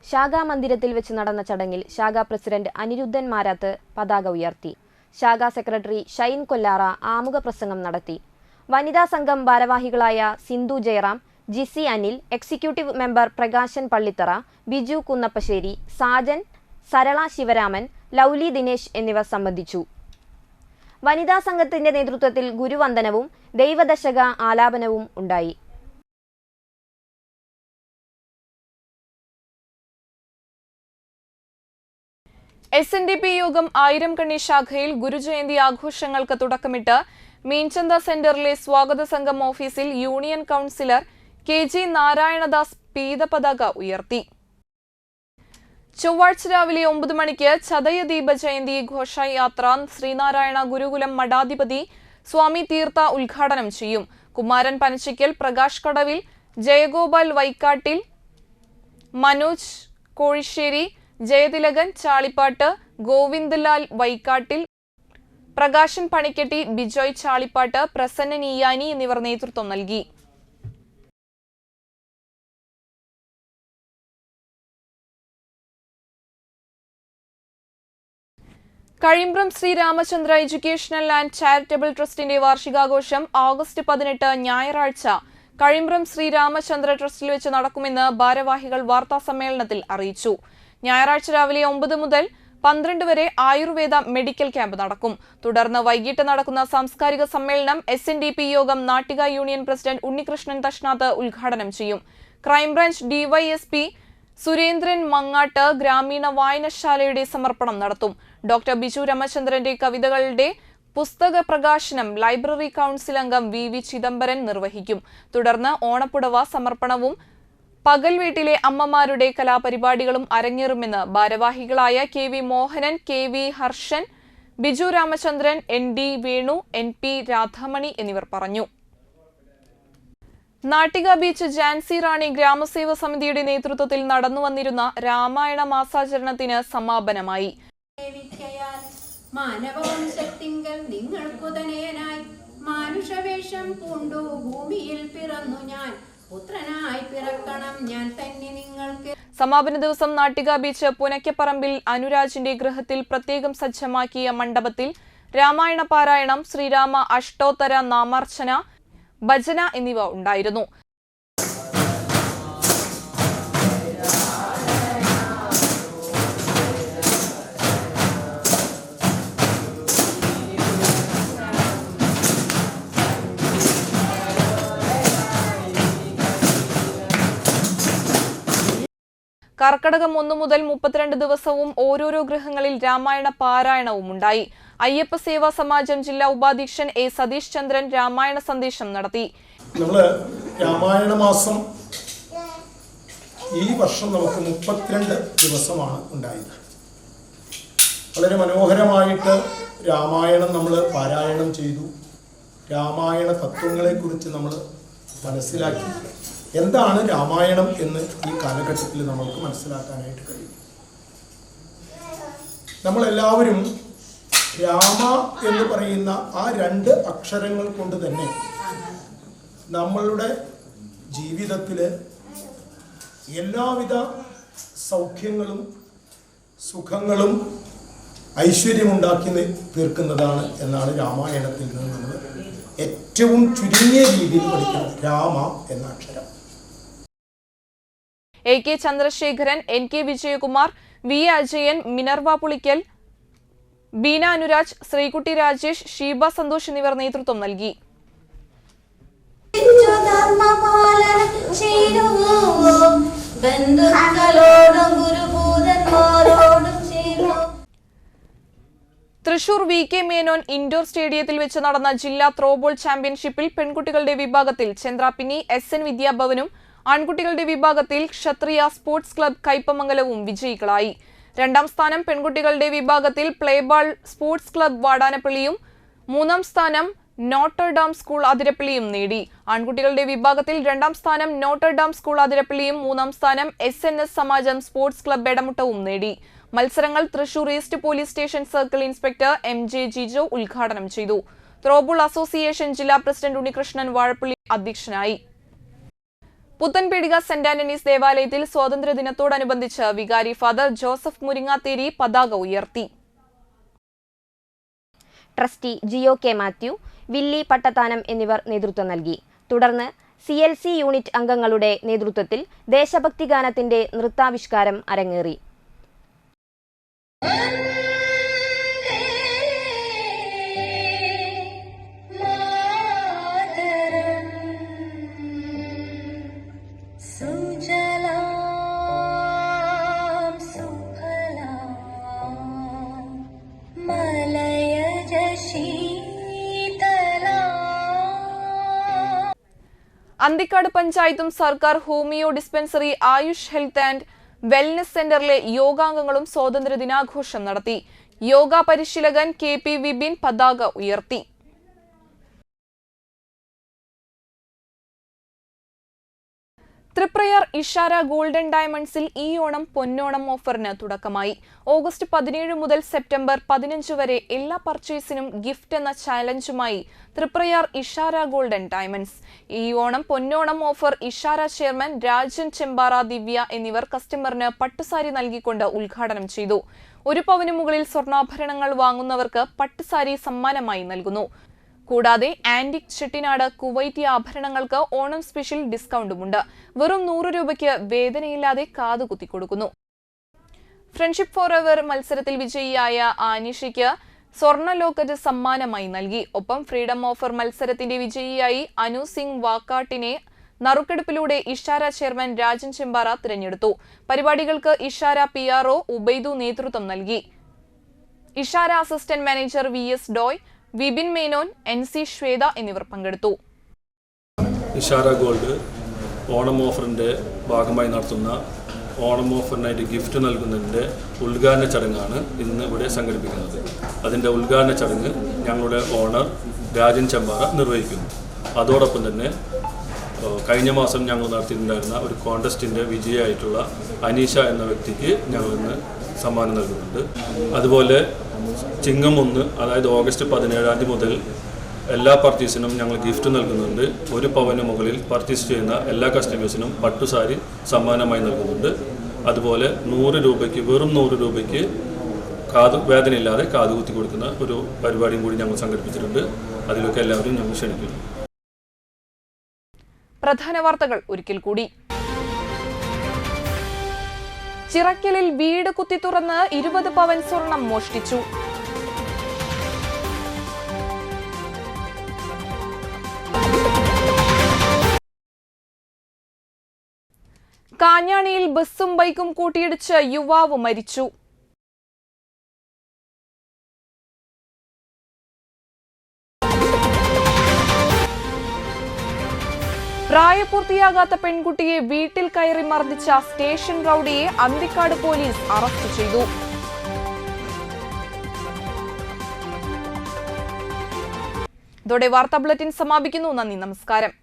ശാഖാ മന്ദിരത്തിൽ വെച്ച് നടന്ന ചടങ്ങിൽ ശാഖാ പ്രസിഡന്റ് അനിരുദ്ധൻ മാരാത്ത് പതാക ഉയർത്തി. ശാഖാ സെക്രട്ടറി ഷൈൻ കൊല്ലാറ ആമുഖ പ്രസംഗം നടത്തി. വനിതാ സംഘം ഭാരവാഹികളായ സിന്ധു ജയറാം, ജിസി അനിൽ, എക്സിക്യൂട്ടീവ് മെമ്പർ പ്രകാശൻ പള്ളിത്തറ, ബിജു കുന്നപ്പശ്ശേരി, സാജൻ, സരള ശിവരാമൻ, ലൗലി ദിനേശ് എന്നിവർ സംബന്ധിച്ചു. വനിതാ സംഘത്തിന്റെ നേതൃത്വത്തിൽ ഗുരുവന്ദനവും ദൈവദശക ആലാപനവും ഉണ്ടായി. SNDP യോഗം ആയിരംകണ്ണി ശാഖയിൽ ഗുരുജയന്തി ആഘോഷങ്ങൾക്ക് തുടക്കമിട്ട് മീൻചന്ത സെന്ററിലെ സ്വാഗത സംഘം ഓഫീസിൽ യൂണിയൻ കൗൺസിലർ KG നാരായണദാസ് പീതപതാക ഉയർത്തി. ചൊവ്വാഴ്ച രാവിലെ 9 മണിക്ക് ചതയദീപ ജയന്തി ഘോഷയാത്ര ശ്രീനാരായണ ഗുരുകുലം മഠാധിപതി സ്വാമി തീർത്ഥ ഉദ്ഘാടനം ചെയ്യും. കുമാരൻ പനച്ചിക്കൽ, പ്രകാശ് കടവിൽ, ജയഗോപാൽ വൈക്കാട്ടിൽ, മനോജ് കോഴിശ്ശേരി, ജയതിലകൻ ചാളിപ്പാട്ട്, ഗോവിന്ദലാൽ വൈക്കാട്ടിൽ, പ്രകാശൻ പണിക്കെട്ടി, ബിജോയ് ചാളിപ്പാട്ട്, പ്രസന്നൻ ഇയാനി എന്നിവർ നേതൃത്വം നൽകി. Kazhimbram Sri Ramachandra educational and charitable ട്രസ്റ്റിന്റെ വാർഷികാഘോഷം ഓഗസ്റ്റ് 18 ഞായറാഴ്ച കഴിമ്പ്രം ശ്രീരാമചന്ദ്ര ട്രസ്റ്റിൽ വെച്ച് നടക്കുമെന്ന് ഭാരവാഹികൾ വാർത്താസമ്മേളനത്തിൽ അറിയിച്ചു. ഞായറാഴ്ച രാവിലെ 9 മുതൽ 12 വരെ ആയുർവേദ മെഡിക്കൽ ക്യാമ്പ് നടക്കും. തുടർന്ന് വൈകിട്ട് നടക്കുന്ന സാംസ്കാരിക സമ്മേളനം SNDP യോഗം നാട്ടിക യൂണിയൻ പ്രസിഡന്റ് ഉണ്ണികൃഷ്ണൻ തഷ്നാത്ത് ഉദ്ഘാടനം ചെയ്യും. ക്രൈംബ്രാഞ്ച് DYSP സുരേന്ദ്രൻ മങ്ങാട്ട് ഗ്രാമീണ വായനശാലയുടെ സമർപ്പണം നടത്തും. ഡോക്ടർ ബിജു രാമചന്ദ്രന്റെ കവിതകളുടെ പുസ്തക പ്രകാശനം ലൈബ്രറി കൗൺസിൽ അംഗം VV ചിദംബരൻ നിർവഹിക്കും. തുടർന്ന് ഓണപ്പുടവ സമർപ്പണവും പകൽ വീട്ടിലെ അമ്മമാരുടെ കലാപരിപാടികളും അരങ്ങേറുമെന്ന് ഭാരവാഹികളായ KV Mohanan, KV Harshan, Biju Ramachandran, ND Venu, NP Radhamani എന്നിവർ പറഞ്ഞു. നാട്ടിക ബീച്ച് ജാൻസി റാണി ഗ്രാമസേവ സമിതിയുടെ നേതൃത്വത്തിൽ നടന്നുവന്നിരുന്ന രാമായണ മാസാചരണത്തിന് സമാപനമായി. മാനവവംശത്തിങ്കൽ നിങ്ങൾക്കുതനയനായി മാനുഷവേഷം പൂണ്ടു ഭൂമിയിൽ പിറന്നു ഞാൻ പുത്രനായി പിറക്കണം ഞാൻ തന്നെ നിങ്ങൾക്ക്. സമാപന ദിവസം നാട്ടിക ബീച്ച് പുനയ്ക്കപ്പറമ്പിൽ അനുരാജിന്റെ ഗൃഹത്തിൽ പ്രത്യേകം സജ്ജമാക്കിയ മണ്ഡപത്തിൽ രാമായണ പാരായണം, ശ്രീരാമ അഷ്ടോത്തര നാമാർച്ചന, ഭജന എന്നിവ ഉണ്ടായിരുന്നു. കർക്കടകം 1 മുതൽ 32 ദിവസവും ഓരോരോ ഗൃഹങ്ങളിൽ രാമായണ പാരായണവും ഉണ്ടായി. അയ്യപ്പ സേവാ സമാജം ജില്ലാ ഉപാധ്യക്ഷൻ A സതീഷ് ചന്ദ്രൻ രാമായണ സന്ദേശം നടത്തി. നമ്മള് രാമായണ മാസം ഈ വർഷം നമുക്ക് 32 ദിവസമാണ് ഉണ്ടായത്. വളരെ മനോഹരമായിട്ട് രാമായണം നമ്മൾ പാരായണം ചെയ്തു. രാമായണ തത്വങ്ങളെക്കുറിച്ച് നമ്മൾ മനസ്സിലാക്കി. എന്താണ് രാമായണം എന്ന് ഈ കാലഘട്ടത്തിൽ നമ്മൾക്ക് മനസ്സിലാക്കാനായിട്ട് കഴിയും. നമ്മളെല്ലാവരും രാമ എന്ന് പറയുന്ന ആ 2 അക്ഷരങ്ങൾ കൊണ്ട് തന്നെ നമ്മളുടെ ജീവിതത്തിൽ എല്ലാവിധ സൗഖ്യങ്ങളും സുഖങ്ങളും ഐശ്വര്യമുണ്ടാക്കി തീർക്കുന്നതാണ് എന്നാണ് രാമായണത്തിൽ നിന്ന് നമ്മൾ ഏറ്റവും ചുരുങ്ങിയ രീതിയിൽ പഠിക്കുന്നത് രാമ എന്ന അക്ഷരം. AK Chandrasekharan, NK Vijayakumar, V Ajayan, Minerva Pulikkal, Beena Anuraj, Sreekutty Rajesh, Sheeba Santhosh എന്നിവർ നേതൃത്വം നൽകി. തൃശൂർ VK മേനോൻ ഇൻഡോർ സ്റ്റേഡിയത്തിൽ വെച്ച് നടന്ന ജില്ലാ ത്രോബോൾ ചാമ്പ്യൻഷിപ്പിൽ പെൺകുട്ടികളുടെ വിഭാഗത്തിൽ ചന്ദ്രാപിന്നി SN വിദ്യാഭവനും ആൺകുട്ടികളുടെ വിഭാഗത്തിൽ ക്ഷത്രിയ സ്പോർട്സ് ക്ലബ് കയ്പമംഗലവും വിജയികളായി. 2ാം സ്ഥാനം പെൺകുട്ടികളുടെ വിഭാഗത്തിൽ പ്ലേബാൾ സ്പോർട്സ് ക്ലബ് വാടാനപ്പള്ളിയും 3ാം സ്ഥാനം നോട്ടർഡാം സ്കൂൾ അതിരപ്പള്ളിയും നേടി. ആൺകുട്ടികളുടെ വിഭാഗത്തിൽ 2ാം സ്ഥാനം നോട്ടർഡാം സ്കൂൾ അതിരപ്പള്ളിയും 3ാം സ്ഥാനം SNS സമാജം സ്പോർട്സ് ക്ലബ് എടമുട്ടവും നേടി. മത്സരങ്ങൾ Thrissur east police station circle inspector MJ Jijo ഉദ്ഘാടനം ചെയ്തു. ത്രോബോൾ അസോസിയേഷൻ ജില്ലാ പ്രസിഡന്റ് ഉണ്ണികൃഷ്ണൻ വാഴപ്പള്ളി അധ്യക്ഷനായി. പുത്തൻപീടിക സെന്റ് ആന്റണീസ് ദേവാലയത്തിൽ സ്വാതന്ത്ര്യദിനത്തോടനുബന്ധിച്ച് വികാരി ഫാദർ ജോസഫ് മുരിങ്ങാത്തേരി പതാക ഉയർത്തി. Trustee Jio K Mathew, Willy Pattathanam എന്നിവർ നേതൃത്വം നൽകി. തുടർന്ന് CLC യൂണിറ്റ് അംഗങ്ങളുടെ നേതൃത്വത്തിൽ ദേശഭക്തി ഗാനത്തിന്റെ നൃത്താവിഷ്കാരം അരങ്ങേറി. അന്തിക്കാട് പഞ്ചായത്തും സർക്കാർ homeo dispensary Ayush health and wellness സെന്ററിലെ യോഗാംഗങ്ങളും സ്വാതന്ത്ര്യ ദിനാഘോഷം നടത്തി. യോഗ പരിശീലകൻ KP വിപിൻ പതാക ഉയർത്തി. തൃപ്രയാർ ഇഷാര ഗോൾഡൻ ഡയമണ്ട്സിൽ ഈ ഓണം പൊന്നോണം ഓഫറിന് തുടക്കമായി. ഓഗസ്റ്റ് 17 മുതൽ സെപ്റ്റംബർ 15 വരെ എല്ലാ പർച്ചേസിനും ഗിഫ്റ്റ് എന്ന ചാലഞ്ചുമായി തൃപ്രയാർ ഇഷാര ഗോൾഡൻ ഡയമണ്ട്സ്. ഈ ഓണം പൊന്നോണം ഓഫർ ഇഷാര ചെയർമാൻ രാജൻ ചെമ്പാറ, ദിവ്യ എന്നിവർ കസ്റ്റമറിന് പട്ടുസാരി നൽകിക്കൊണ്ട് ഉദ്ഘാടനം ചെയ്തു. 1 പവന് മുകളിൽ സ്വർണ്ണാഭരണങ്ങൾ വാങ്ങുന്നവർക്ക് പട്ടുസാരി സമ്മാനമായി നൽകുന്നു. കൂടാതെ ആന്റിക് ചെട്ടിനാട് കുവൈറ്റി ആഭരണങ്ങൾക്ക് ഓണം സ്പെഷ്യൽ ഡിസ്കൗണ്ടുമുണ്ട്. വെറും 100 രൂപയ്ക്ക് വേദനയില്ലാതെ കാതുകുത്തി കൊടുക്കുന്നു. ഫ്രണ്ട്ഷിപ്പ് ഫോർ എവർ മത്സരത്തിൽ വിജയിയായ ആനിഷയ്ക്ക് സ്വർണ്ണ ലോക്കറ്റ് സമ്മാനമായി നൽകി. ഒപ്പം ഫ്രീഡം ഓഫർ മത്സരത്തിന്റെ വിജയിയായി അനു സിംഗ് വാക്കാട്ടിനെ നറുക്കെടുപ്പിലൂടെ ഇഷാര ചെയർമാൻ രാജൻ ചെമ്പാറ തിരഞ്ഞെടുത്തു. പരിപാടികൾക്ക് ഇഷാര PRO ഉബൈദു നേതൃത്വം നൽകി. Ishara assistant manager VS Doy, Vipin Menon, NC Swetha എന്നിവർ പങ്കെടുത്തു. ഇഷാര ഗോൾഡ് ഓണം ഓഫറിൻ്റെ ഭാഗമായി നടത്തുന്ന ഓണം ഓഫറിനായിട്ട് ഗിഫ്റ്റ് നൽകുന്നതിൻ്റെ ഉദ്ഘാടന ചടങ്ങാണ് ഇന്ന് ഇവിടെ സംഘടിപ്പിക്കുന്നത്. അതിൻ്റെ ഉദ്ഘാടന ചടങ്ങ് ഞങ്ങളുടെ ഓണർ രാജൻ ചെമ്പാറ നിർവഹിക്കുന്നു. അതോടൊപ്പം തന്നെ കഴിഞ്ഞ മാസം ഞങ്ങൾ നടത്തിയിട്ടുണ്ടായിരുന്ന ഒരു കോൺടെസ്റ്റിൻ്റെ വിജയിയായിട്ടുള്ള അനീഷ എന്ന വ്യക്തിക്ക് ഞങ്ങൾ ഇന്ന് സമ്മാനം നൽകുന്നുണ്ട്. അതുപോലെ ചിങ്ങം 1, അതായത് ഓഗസ്റ്റ് 17 മുതൽ എല്ലാ പർച്ചേസിനും ഞങ്ങൾ ഗിഫ്റ്റ് നൽകുന്നുണ്ട്. 1 പവന് മുകളിൽ പർച്ചേസ് ചെയ്യുന്ന എല്ലാ കസ്റ്റമേഴ്സിനും പട്ടുസാരി സമ്മാനമായി നൽകുന്നുണ്ട്. അതുപോലെ 100 രൂപയ്ക്ക്, വെറും 100 രൂപയ്ക്ക് വേദനയില്ലാതെ കാതുകുത്തി കൊടുക്കുന്ന ഒരു പരിപാടിയും കൂടി ഞങ്ങൾ സംഘടിപ്പിച്ചിട്ടുണ്ട്. അതിലൊക്കെ എല്ലാവരും ഞങ്ങൾ ക്ഷണിക്കുന്നു. പ്രധാന വാർത്തകൾ ഒരിക്കൽ കൂടി. ചിറക്കലിൽ വീട് കുത്തി തുറന്ന് 20 പവൻ സ്വർണം മോഷ്ടിച്ചു. കാഞ്ഞാണിയിൽ ബസ്സും ബൈക്കും കൂട്ടിയിടിച്ച് യുവാവ് മരിച്ചു. പ്രായപൂർത്തിയാകാത്ത പെൺകുട്ടിയെ വീട്ടിൽ കയറി മർദ്ദിച്ച സ്റ്റേഷൻ റൌഡിയെ അന്തിക്കാട് പോലീസ് അറസ്റ്റ് ചെയ്തു. ഇതോടെ വാർത്താ ബുള്ളറ്റിൻ സമാപിക്കുന്നു. നന്ദി, നമസ്കാരം.